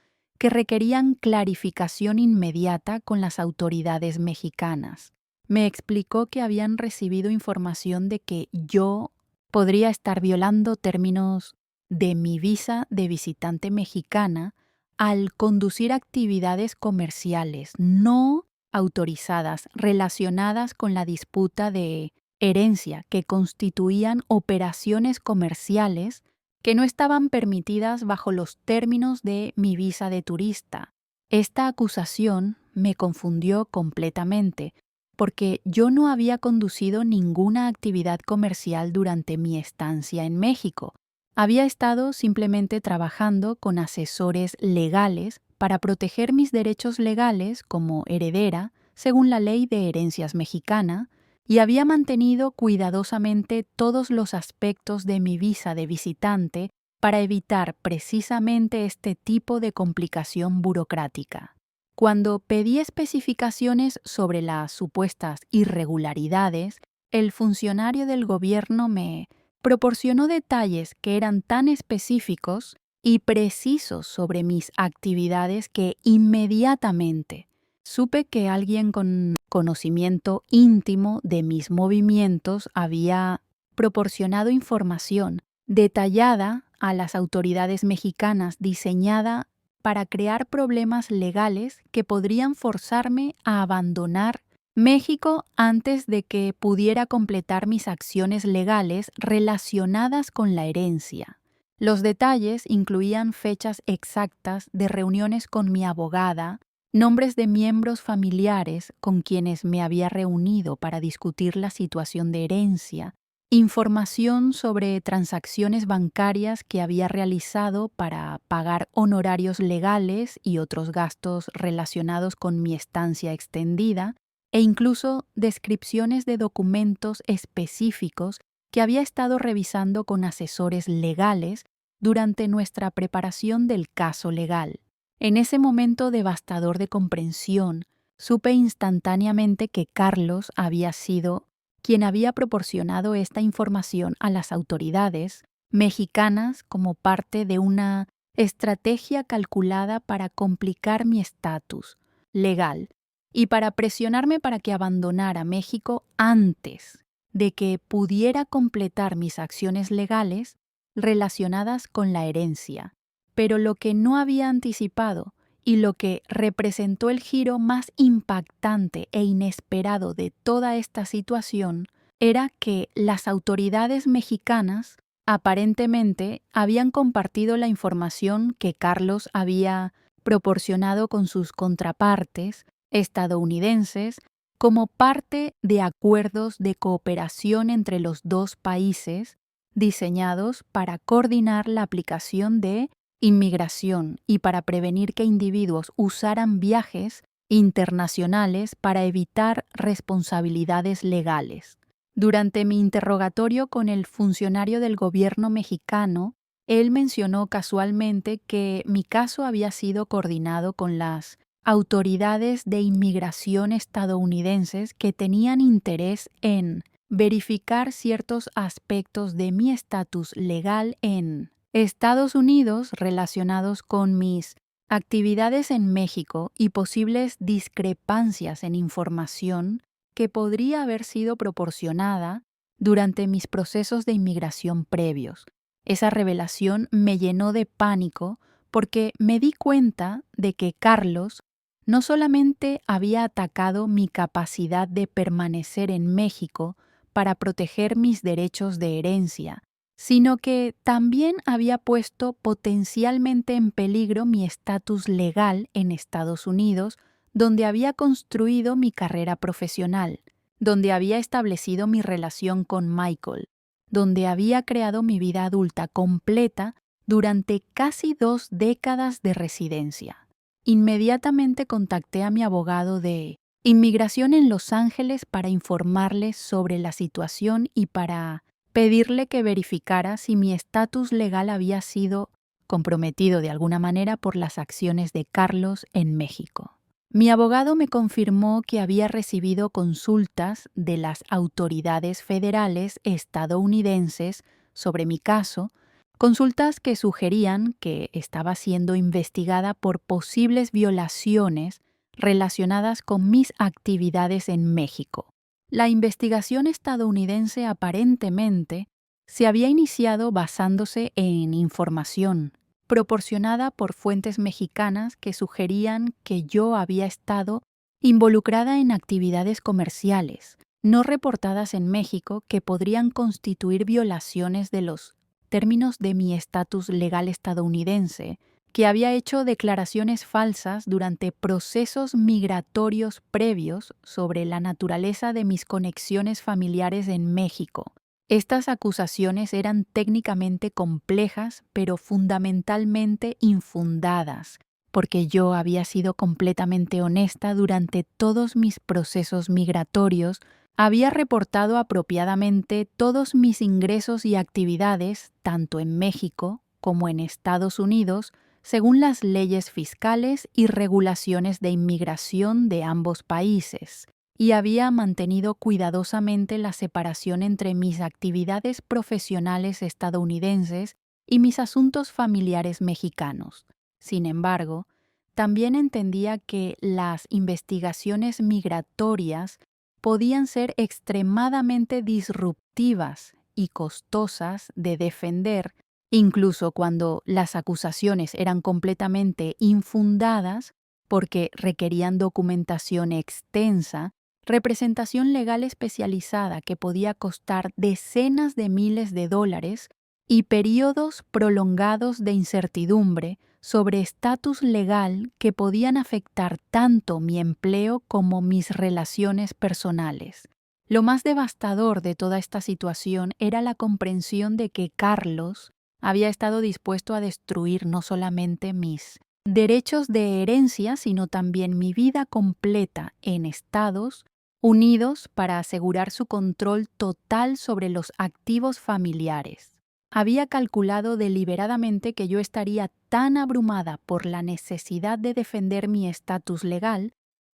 que requerían clarificación inmediata con las autoridades mexicanas. Me explicó que habían recibido información de que yo podría estar violando términos de mi visa de visitante mexicana al conducir actividades comerciales no autorizadas relacionadas con la disputa de herencia que constituían operaciones comerciales que no estaban permitidas bajo los términos de mi visa de turista. Esta acusación me confundió completamente, porque yo no había conducido ninguna actividad comercial durante mi estancia en México. Había estado simplemente trabajando con asesores legales para proteger mis derechos legales como heredera, según la ley de herencias mexicana, y había mantenido cuidadosamente todos los aspectos de mi visa de visitante para evitar precisamente este tipo de complicación burocrática. Cuando pedí especificaciones sobre las supuestas irregularidades, el funcionario del gobierno me proporcionó detalles que eran tan específicos y precisos sobre mis actividades que inmediatamente supe que alguien con conocimiento íntimo de mis movimientos había proporcionado información detallada a las autoridades mexicanas diseñada para crear problemas legales que podrían forzarme a abandonar México antes de que pudiera completar mis acciones legales relacionadas con la herencia. Los detalles incluían fechas exactas de reuniones con mi abogada, nombres de miembros familiares con quienes me había reunido para discutir la situación de herencia, información sobre transacciones bancarias que había realizado para pagar honorarios legales y otros gastos relacionados con mi estancia extendida, e incluso descripciones de documentos específicos que había estado revisando con asesores legales durante nuestra preparación del caso legal. En ese momento devastador de comprensión, supe instantáneamente que Carlos había sido quien había proporcionado esta información a las autoridades mexicanas como parte de una estrategia calculada para complicar mi estatus legal y para presionarme para que abandonara México antes de que pudiera completar mis acciones legales relacionadas con la herencia. Pero lo que no había anticipado y lo que representó el giro más impactante e inesperado de toda esta situación era que las autoridades mexicanas aparentemente habían compartido la información que Carlos había proporcionado con sus contrapartes estadounidenses como parte de acuerdos de cooperación entre los dos países diseñados para coordinar la aplicación de inmigración y para prevenir que individuos usaran viajes internacionales para evitar responsabilidades legales. Durante mi interrogatorio con el funcionario del gobierno mexicano, él mencionó casualmente que mi caso había sido coordinado con las autoridades de inmigración estadounidenses que tenían interés en verificar ciertos aspectos de mi estatus legal en Estados Unidos relacionados con mis actividades en México y posibles discrepancias en información que podría haber sido proporcionada durante mis procesos de inmigración previos. Esa revelación me llenó de pánico porque me di cuenta de que Carlos no solamente había atacado mi capacidad de permanecer en México para proteger mis derechos de herencia, sino que también había puesto potencialmente en peligro mi estatus legal en Estados Unidos, donde había construido mi carrera profesional, donde había establecido mi relación con Michael, donde había creado mi vida adulta completa durante casi 2 décadas de residencia. Inmediatamente contacté a mi abogado de inmigración en Los Ángeles para informarle sobre la situación y para pedirle que verificara si mi estatus legal había sido comprometido de alguna manera por las acciones de Carlos en México. Mi abogado me confirmó que había recibido consultas de las autoridades federales estadounidenses sobre mi caso, consultas que sugerían que estaba siendo investigada por posibles violaciones relacionadas con mis actividades en México. La investigación estadounidense aparentemente se había iniciado basándose en información proporcionada por fuentes mexicanas que sugerían que yo había estado involucrada en actividades comerciales no reportadas en México que podrían constituir violaciones de los términos de mi estatus legal estadounidense, que había hecho declaraciones falsas durante procesos migratorios previos sobre la naturaleza de mis conexiones familiares en México. Estas acusaciones eran técnicamente complejas, pero fundamentalmente infundadas, porque yo había sido completamente honesta durante todos mis procesos migratorios, había reportado apropiadamente todos mis ingresos y actividades, tanto en México como en Estados Unidos, según las leyes fiscales y regulaciones de inmigración de ambos países, y había mantenido cuidadosamente la separación entre mis actividades profesionales estadounidenses y mis asuntos familiares mexicanos. Sin embargo, también entendía que las investigaciones migratorias podían ser extremadamente disruptivas y costosas de defender, incluso cuando las acusaciones eran completamente infundadas porque requerían documentación extensa, representación legal especializada que podía costar decenas de miles de dólares y periodos prolongados de incertidumbre sobre estatus legal que podían afectar tanto mi empleo como mis relaciones personales. Lo más devastador de toda esta situación era la comprensión de que Carlos había estado dispuesto a destruir no solamente mis derechos de herencia, sino también mi vida completa en Estados Unidos para asegurar su control total sobre los activos familiares. Había calculado deliberadamente que yo estaría tan abrumada por la necesidad de defender mi estatus legal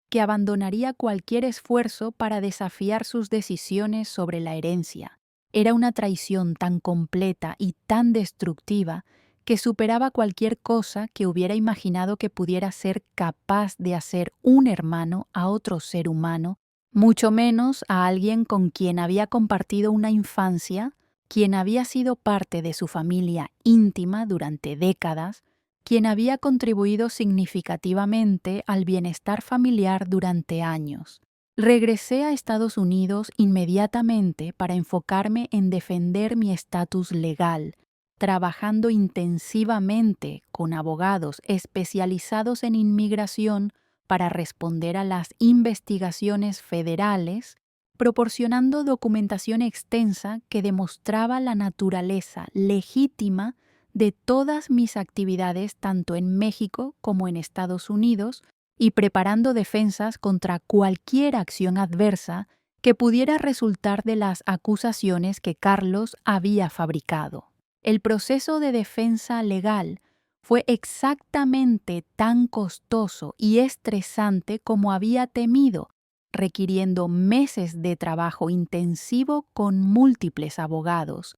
que abandonaría cualquier esfuerzo para desafiar sus decisiones sobre la herencia. Era una traición tan completa y tan destructiva que superaba cualquier cosa que hubiera imaginado que pudiera ser capaz de hacer un hermano a otro ser humano, mucho menos a alguien con quien había compartido una infancia, quien había sido parte de su familia íntima durante décadas, quien había contribuido significativamente al bienestar familiar durante años. Regresé a Estados Unidos inmediatamente para enfocarme en defender mi estatus legal, trabajando intensivamente con abogados especializados en inmigración para responder a las investigaciones federales, proporcionando documentación extensa que demostraba la naturaleza legítima de todas mis actividades tanto en México como en Estados Unidos y preparando defensas contra cualquier acción adversa que pudiera resultar de las acusaciones que Carlos había fabricado. El proceso de defensa legal fue exactamente tan costoso y estresante como había temido, requiriendo meses de trabajo intensivo con múltiples abogados,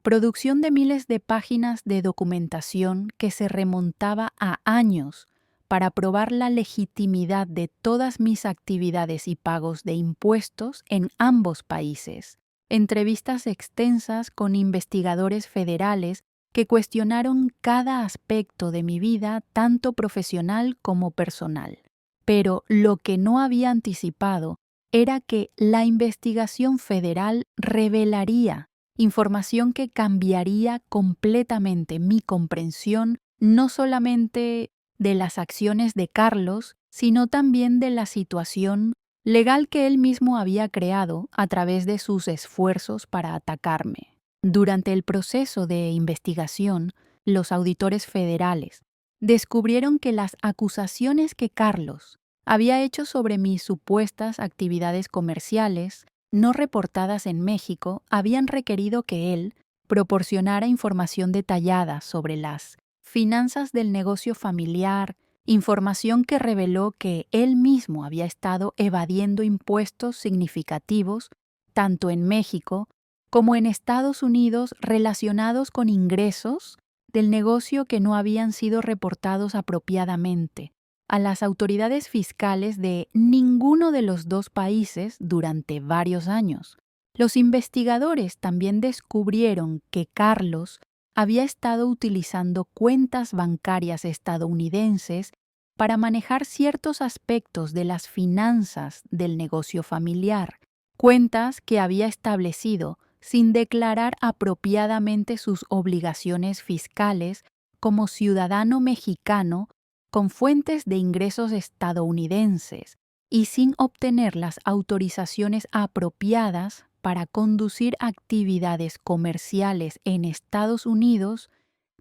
producción de miles de páginas de documentación que se remontaba a años para probar la legitimidad de todas mis actividades y pagos de impuestos en ambos países, entrevistas extensas con investigadores federales que cuestionaron cada aspecto de mi vida, tanto profesional como personal. Pero lo que no había anticipado era que la investigación federal revelaría información que cambiaría completamente mi comprensión, no solamente de las acciones de Carlos, sino también de la situación legal que él mismo había creado a través de sus esfuerzos para atacarme. Durante el proceso de investigación, los auditores federales descubrieron que las acusaciones que Carlos había hecho sobre mis supuestas actividades comerciales no reportadas en México habían requerido que él proporcionara información detallada sobre las finanzas del negocio familiar, información que reveló que él mismo había estado evadiendo impuestos significativos tanto en México como en Estados Unidos relacionados con ingresos del negocio que no habían sido reportados apropiadamente a las autoridades fiscales de ninguno de los dos países durante varios años. Los investigadores también descubrieron que Carlos había estado utilizando cuentas bancarias estadounidenses para manejar ciertos aspectos de las finanzas del negocio familiar, cuentas que había establecido sin declarar apropiadamente sus obligaciones fiscales como ciudadano mexicano con fuentes de ingresos estadounidenses y sin obtener las autorizaciones apropiadas para conducir actividades comerciales en Estados Unidos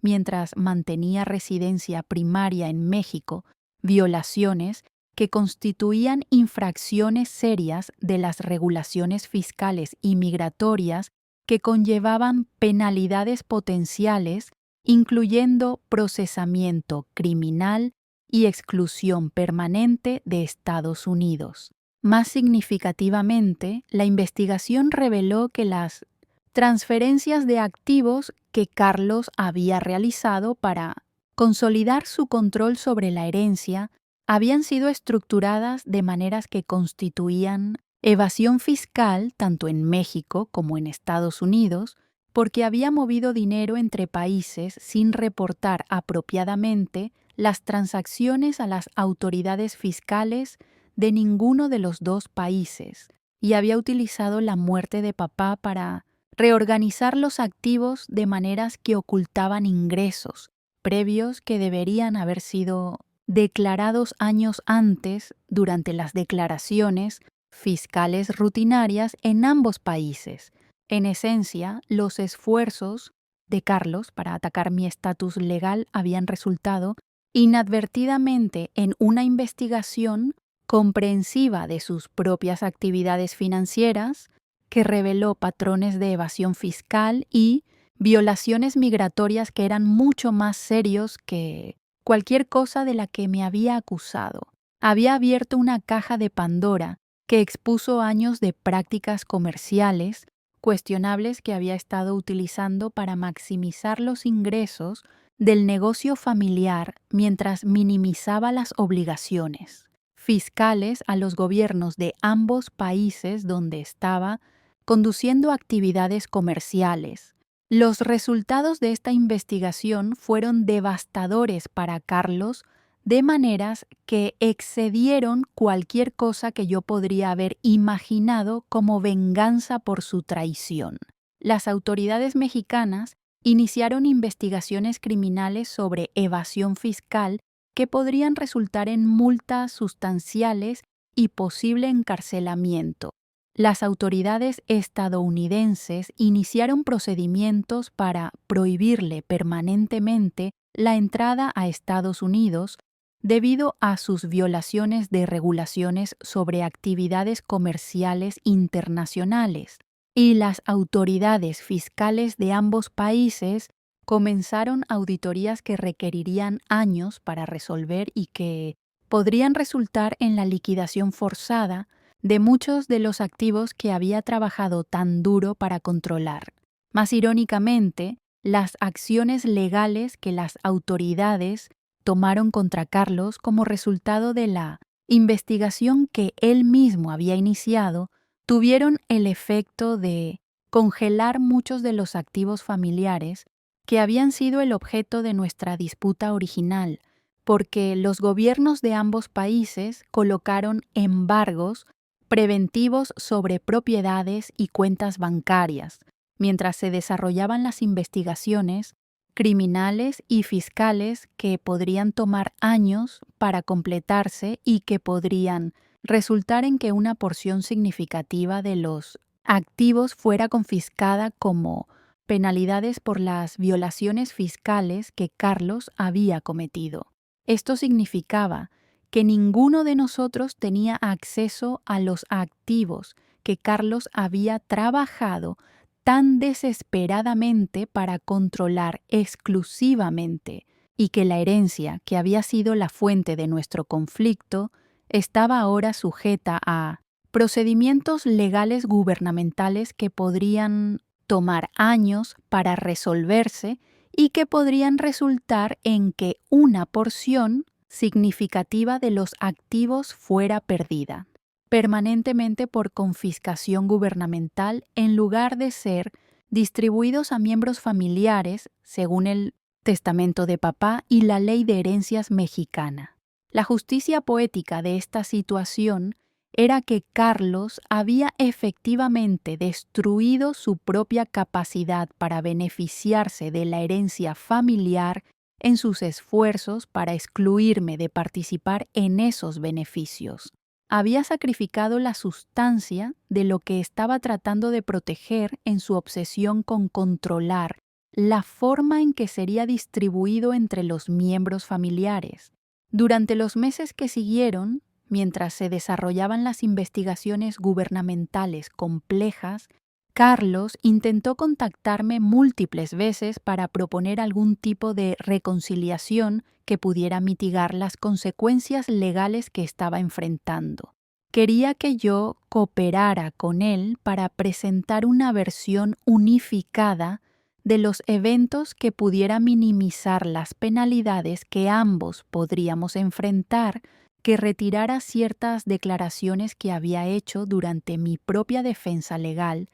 mientras mantenía residencia primaria en México, violaciones que constituían infracciones serias de las regulaciones fiscales y migratorias que conllevaban penalidades potenciales, incluyendo procesamiento criminal y exclusión permanente de Estados Unidos. Más significativamente, la investigación reveló que las transferencias de activos que Carlos había realizado para consolidar su control sobre la herencia habían sido estructuradas de maneras que constituían evasión fiscal tanto en México como en Estados Unidos, porque había movido dinero entre países sin reportar apropiadamente las transacciones a las autoridades fiscales de ninguno de los dos países, y había utilizado la muerte de papá para reorganizar los activos de maneras que ocultaban ingresos previos que deberían haber sido declarados años antes durante las declaraciones fiscales rutinarias en ambos países. En esencia, los esfuerzos de Carlos para atacar mi estatus legal habían resultado inadvertidamente en una investigación comprensiva de sus propias actividades financieras que reveló patrones de evasión fiscal y violaciones migratorias que eran mucho más serios que cualquier cosa de la que me había acusado. Había abierto una caja de Pandora que expuso años de prácticas comerciales cuestionables que había estado utilizando para maximizar los ingresos del negocio familiar mientras minimizaba las obligaciones fiscales a los gobiernos de ambos países donde estaba conduciendo actividades comerciales. Los resultados de esta investigación fueron devastadores para Carlos de maneras que excedieron cualquier cosa que yo podría haber imaginado como venganza por su traición. Las autoridades mexicanas iniciaron investigaciones criminales sobre evasión fiscal que podrían resultar en multas sustanciales y posible encarcelamiento. Las autoridades estadounidenses iniciaron procedimientos para prohibirle permanentemente la entrada a Estados Unidos debido a sus violaciones de regulaciones sobre actividades comerciales internacionales, y las autoridades fiscales de ambos países comenzaron auditorías que requerirían años para resolver y que podrían resultar en la liquidación forzada de muchos de los activos que había trabajado tan duro para controlar. Más irónicamente, las acciones legales que las autoridades tomaron contra Carlos como resultado de la investigación que él mismo había iniciado tuvieron el efecto de congelar muchos de los activos familiares que habían sido el objeto de nuestra disputa original, porque los gobiernos de ambos países colocaron embargos preventivos sobre propiedades y cuentas bancarias, mientras se desarrollaban las investigaciones criminales y fiscales que podrían tomar años para completarse y que podrían resultar en que una porción significativa de los activos fuera confiscada como penalidades por las violaciones fiscales que Carlos había cometido. Esto significaba que ninguno de nosotros tenía acceso a los activos que Carlos había trabajado tan desesperadamente para controlar exclusivamente, y que la herencia, que había sido la fuente de nuestro conflicto, estaba ahora sujeta a procedimientos legales gubernamentales que podrían tomar años para resolverse y que podrían resultar en que una porción significativa de los activos fuera perdida permanentemente por confiscación gubernamental en lugar de ser distribuidos a miembros familiares según el testamento de papá y la ley de herencias mexicana. La justicia poética de esta situación era que Carlos había efectivamente destruido su propia capacidad para beneficiarse de la herencia familiar en sus esfuerzos para excluirme de participar en esos beneficios. Había sacrificado la sustancia de lo que estaba tratando de proteger en su obsesión con controlar la forma en que sería distribuido entre los miembros familiares. Durante los meses que siguieron, mientras se desarrollaban las investigaciones gubernamentales complejas, Carlos intentó contactarme múltiples veces para proponer algún tipo de reconciliación que pudiera mitigar las consecuencias legales que estaba enfrentando. Quería que yo cooperara con él para presentar una versión unificada de los eventos que pudiera minimizar las penalidades que ambos podríamos enfrentar, que retirara ciertas declaraciones que había hecho durante mi propia defensa legal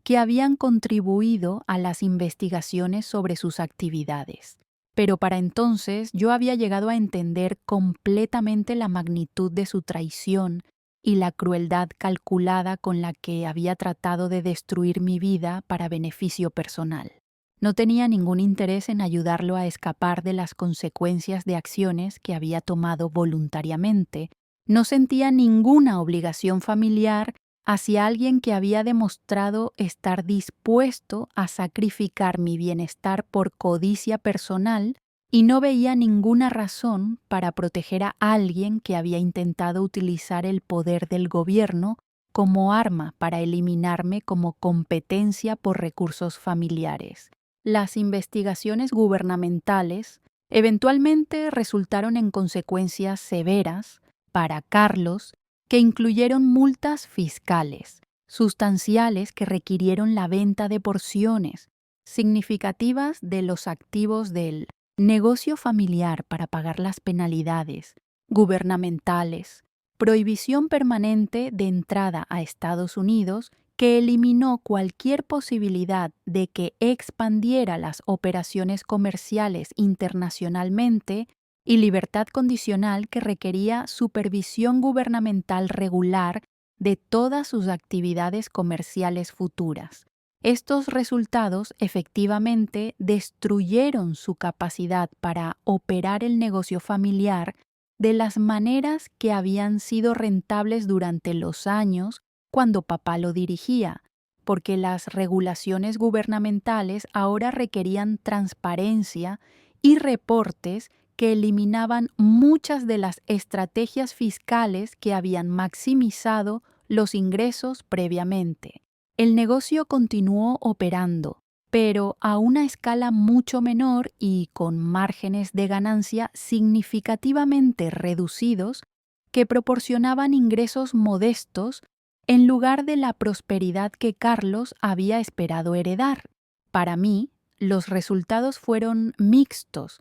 que habían contribuido a las investigaciones sobre sus actividades. Pero para entonces yo había llegado a entender completamente la magnitud de su traición y la crueldad calculada con la que había tratado de destruir mi vida para beneficio personal. No tenía ningún interés en ayudarlo a escapar de las consecuencias de acciones que había tomado voluntariamente. No sentía ninguna obligación familiar hacia alguien que había demostrado estar dispuesto a sacrificar mi bienestar por codicia personal, y no veía ninguna razón para proteger a alguien que había intentado utilizar el poder del gobierno como arma para eliminarme como competencia por recursos familiares. Las investigaciones gubernamentales eventualmente resultaron en consecuencias severas para Carlos, que incluyeron multas fiscales, sustanciales que requirieron la venta de porciones significativas de los activos del negocio familiar para pagar las penalidades gubernamentales, prohibición permanente de entrada a Estados Unidos que eliminó cualquier posibilidad de que expandiera las operaciones comerciales internacionalmente, y libertad condicional que requería supervisión gubernamental regular de todas sus actividades comerciales futuras. Estos resultados efectivamente destruyeron su capacidad para operar el negocio familiar de las maneras que habían sido rentables durante los años cuando papá lo dirigía, porque las regulaciones gubernamentales ahora requerían transparencia y reportes que eliminaban muchas de las estrategias fiscales que habían maximizado los ingresos previamente. El negocio continuó operando, pero a una escala mucho menor y con márgenes de ganancia significativamente reducidos que proporcionaban ingresos modestos en lugar de la prosperidad que Carlos había esperado heredar. Para mí, los resultados fueron mixtos,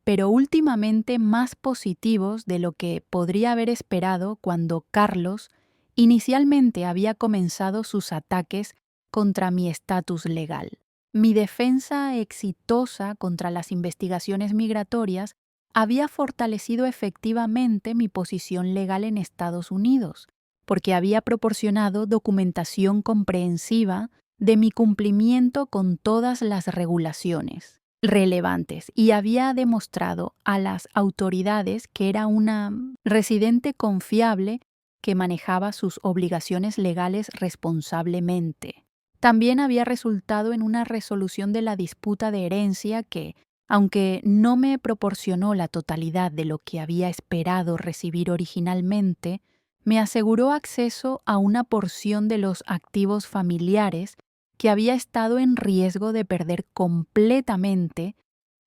pero últimamente más positivos de lo que podría haber esperado cuando Carlos inicialmente había comenzado sus ataques contra mi estatus legal. Mi defensa exitosa contra las investigaciones migratorias había fortalecido efectivamente mi posición legal en Estados Unidos, porque había proporcionado documentación comprensiva de mi cumplimiento con todas las regulaciones relevantes y había demostrado a las autoridades que era una residente confiable que manejaba sus obligaciones legales responsablemente. También había resultado en una resolución de la disputa de herencia que, aunque no me proporcionó la totalidad de lo que había esperado recibir originalmente, me aseguró acceso a una porción de los activos familiares que había estado en riesgo de perder completamente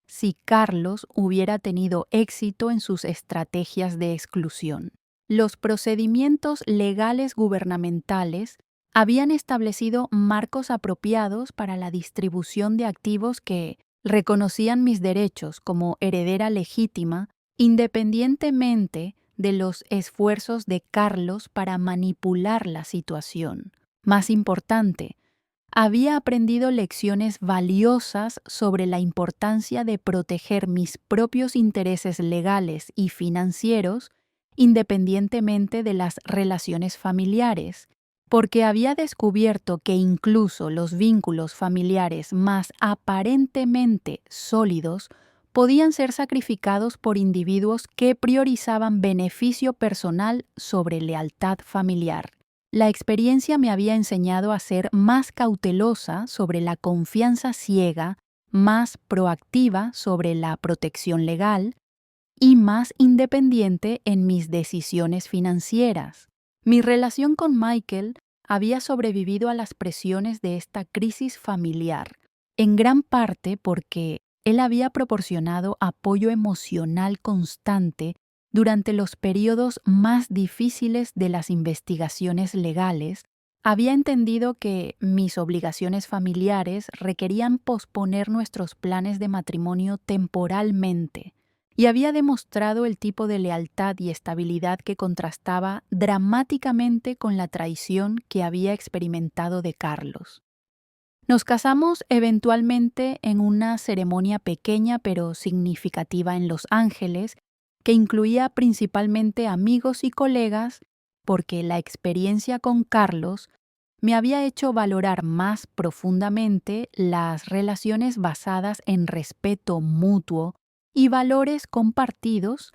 si Carlos hubiera tenido éxito en sus estrategias de exclusión. Los procedimientos legales gubernamentales habían establecido marcos apropiados para la distribución de activos que reconocían mis derechos como heredera legítima, independientemente de los esfuerzos de Carlos para manipular la situación. Más importante, había aprendido lecciones valiosas sobre la importancia de proteger mis propios intereses legales y financieros independientemente de las relaciones familiares, porque había descubierto que incluso los vínculos familiares más aparentemente sólidos podían ser sacrificados por individuos que priorizaban beneficio personal sobre lealtad familiar. La experiencia me había enseñado a ser más cautelosa sobre la confianza ciega, más proactiva sobre la protección legal y más independiente en mis decisiones financieras. Mi relación con Michael había sobrevivido a las presiones de esta crisis familiar, en gran parte porque él había proporcionado apoyo emocional constante durante los periodos más difíciles de las investigaciones legales. Había entendido que mis obligaciones familiares requerían posponer nuestros planes de matrimonio temporalmente y había demostrado el tipo de lealtad y estabilidad que contrastaba dramáticamente con la traición que había experimentado de Carlos. Nos casamos eventualmente en una ceremonia pequeña pero significativa en Los Ángeles, que incluía principalmente amigos y colegas, porque la experiencia con Carlos me había hecho valorar más profundamente las relaciones basadas en respeto mutuo y valores compartidos,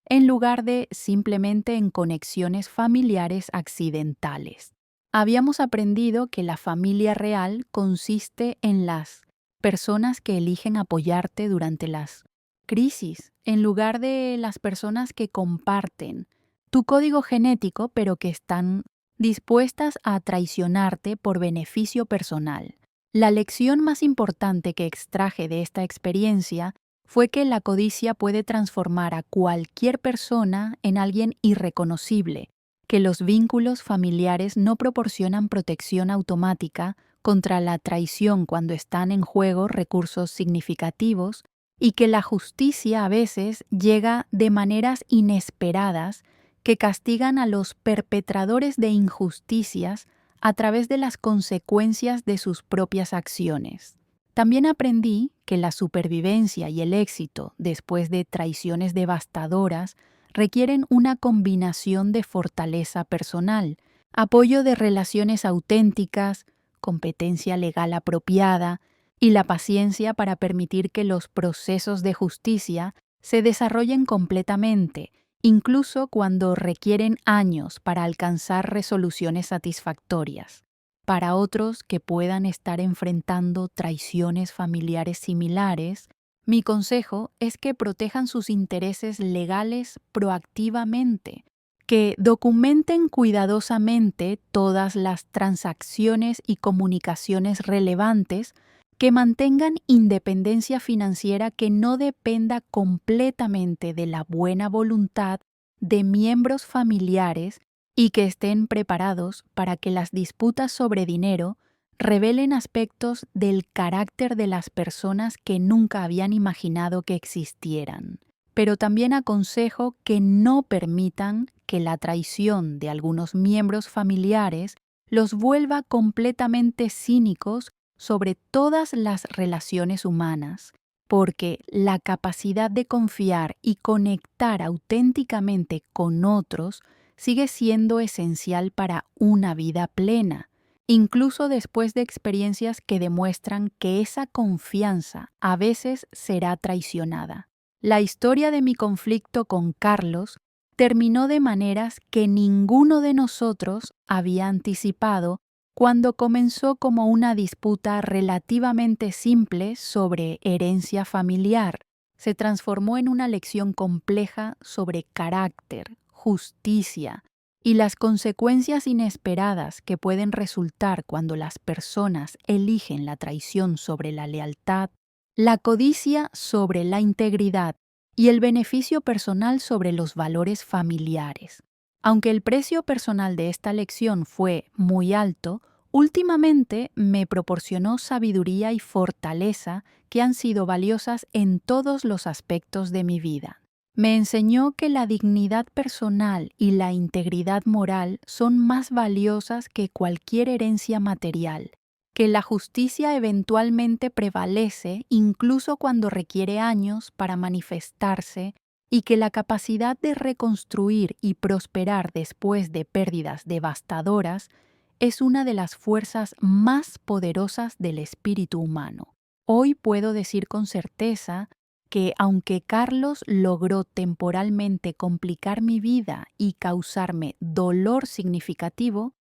en lugar de simplemente en conexiones familiares accidentales. Habíamos aprendido que la familia real consiste en las personas que eligen apoyarte durante las crisis, en lugar de las personas que comparten tu código genético, pero que están dispuestas a traicionarte por beneficio personal. La lección más importante que extraje de esta experiencia fue que la codicia puede transformar a cualquier persona en alguien irreconocible, que los vínculos familiares no proporcionan protección automática contra la traición cuando están en juego recursos significativos y que la justicia a veces llega de maneras inesperadas que castigan a los perpetradores de injusticias a través de las consecuencias de sus propias acciones. También aprendí que la supervivencia y el éxito después de traiciones devastadoras requieren una combinación de fortaleza personal, apoyo de relaciones auténticas, competencia legal apropiada y la paciencia para permitir que los procesos de justicia se desarrollen completamente, incluso cuando requieren años para alcanzar resoluciones satisfactorias. Para otros que puedan estar enfrentando traiciones familiares similares, mi consejo es que protejan sus intereses legales proactivamente, que documenten cuidadosamente todas las transacciones y comunicaciones relevantes, que mantengan independencia financiera que no dependa completamente de la buena voluntad de miembros familiares y que estén preparados para que las disputas sobre dinero revelen aspectos del carácter de las personas que nunca habían imaginado que existieran. Pero también aconsejo que no permitan que la traición de algunos miembros familiares los vuelva completamente cínicos sobre todas las relaciones humanas, porque la capacidad de confiar y conectar auténticamente con otros sigue siendo esencial para una vida plena, incluso después de experiencias que demuestran que esa confianza a veces será traicionada. La historia de mi conflicto con Carlos terminó de maneras que ninguno de nosotros había anticipado cuando comenzó como una disputa relativamente simple sobre herencia familiar. Se transformó en una lección compleja sobre carácter, justicia y las consecuencias inesperadas que pueden resultar cuando las personas eligen la traición sobre la lealtad, la codicia sobre la integridad y el beneficio personal sobre los valores familiares. Aunque el precio personal de esta lección fue muy alto, últimamente me proporcionó sabiduría y fortaleza que han sido valiosas en todos los aspectos de mi vida. Me enseñó que la dignidad personal y la integridad moral son más valiosas que cualquier herencia material, que la justicia eventualmente prevalece incluso cuando requiere años para manifestarse y que la capacidad de reconstruir y prosperar después de pérdidas devastadoras es una de las fuerzas más poderosas del espíritu humano. Hoy puedo decir con certeza que aunque Carlos logró temporalmente complicar mi vida y causarme dolor significativo,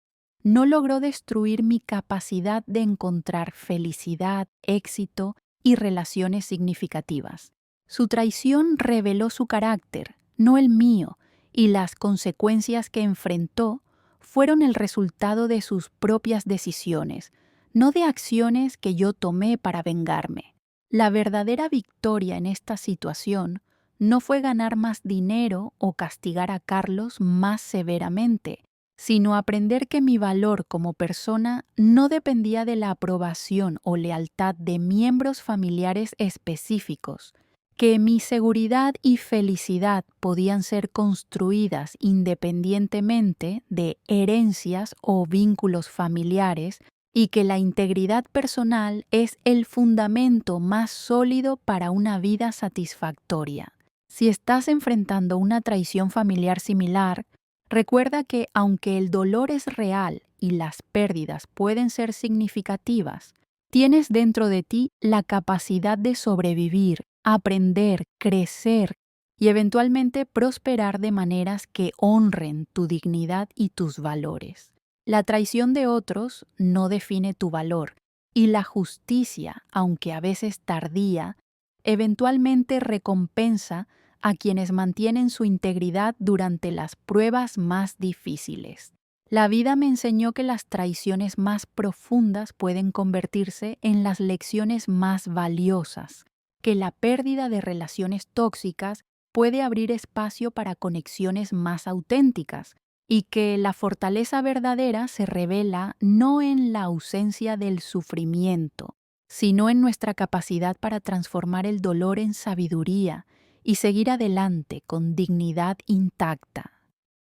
no logró destruir mi capacidad de encontrar felicidad, éxito y relaciones significativas. Su traición reveló su carácter, no el mío, y las consecuencias que enfrentó fueron el resultado de sus propias decisiones, no de acciones que yo tomé para vengarme. La verdadera victoria en esta situación no fue ganar más dinero o castigar a Carlos más severamente, sino aprender que mi valor como persona no dependía de la aprobación o lealtad de miembros familiares específicos, que mi seguridad y felicidad podían ser construidas independientemente de herencias o vínculos familiares y que la integridad personal es el fundamento más sólido para una vida satisfactoria. Si estás enfrentando una traición familiar similar, recuerda que aunque el dolor es real y las pérdidas pueden ser significativas, tienes dentro de ti la capacidad de sobrevivir, aprender, crecer y eventualmente prosperar de maneras que honren tu dignidad y tus valores. La traición de otros no define tu valor y la justicia, aunque a veces tardía, eventualmente recompensa a quienes mantienen su integridad durante las pruebas más difíciles. La vida me enseñó que las traiciones más profundas pueden convertirse en las lecciones más valiosas, que la pérdida de relaciones tóxicas puede abrir espacio para conexiones más auténticas y que la fortaleza verdadera se revela no en la ausencia del sufrimiento, sino en nuestra capacidad para transformar el dolor en sabiduría y seguir adelante con dignidad intacta.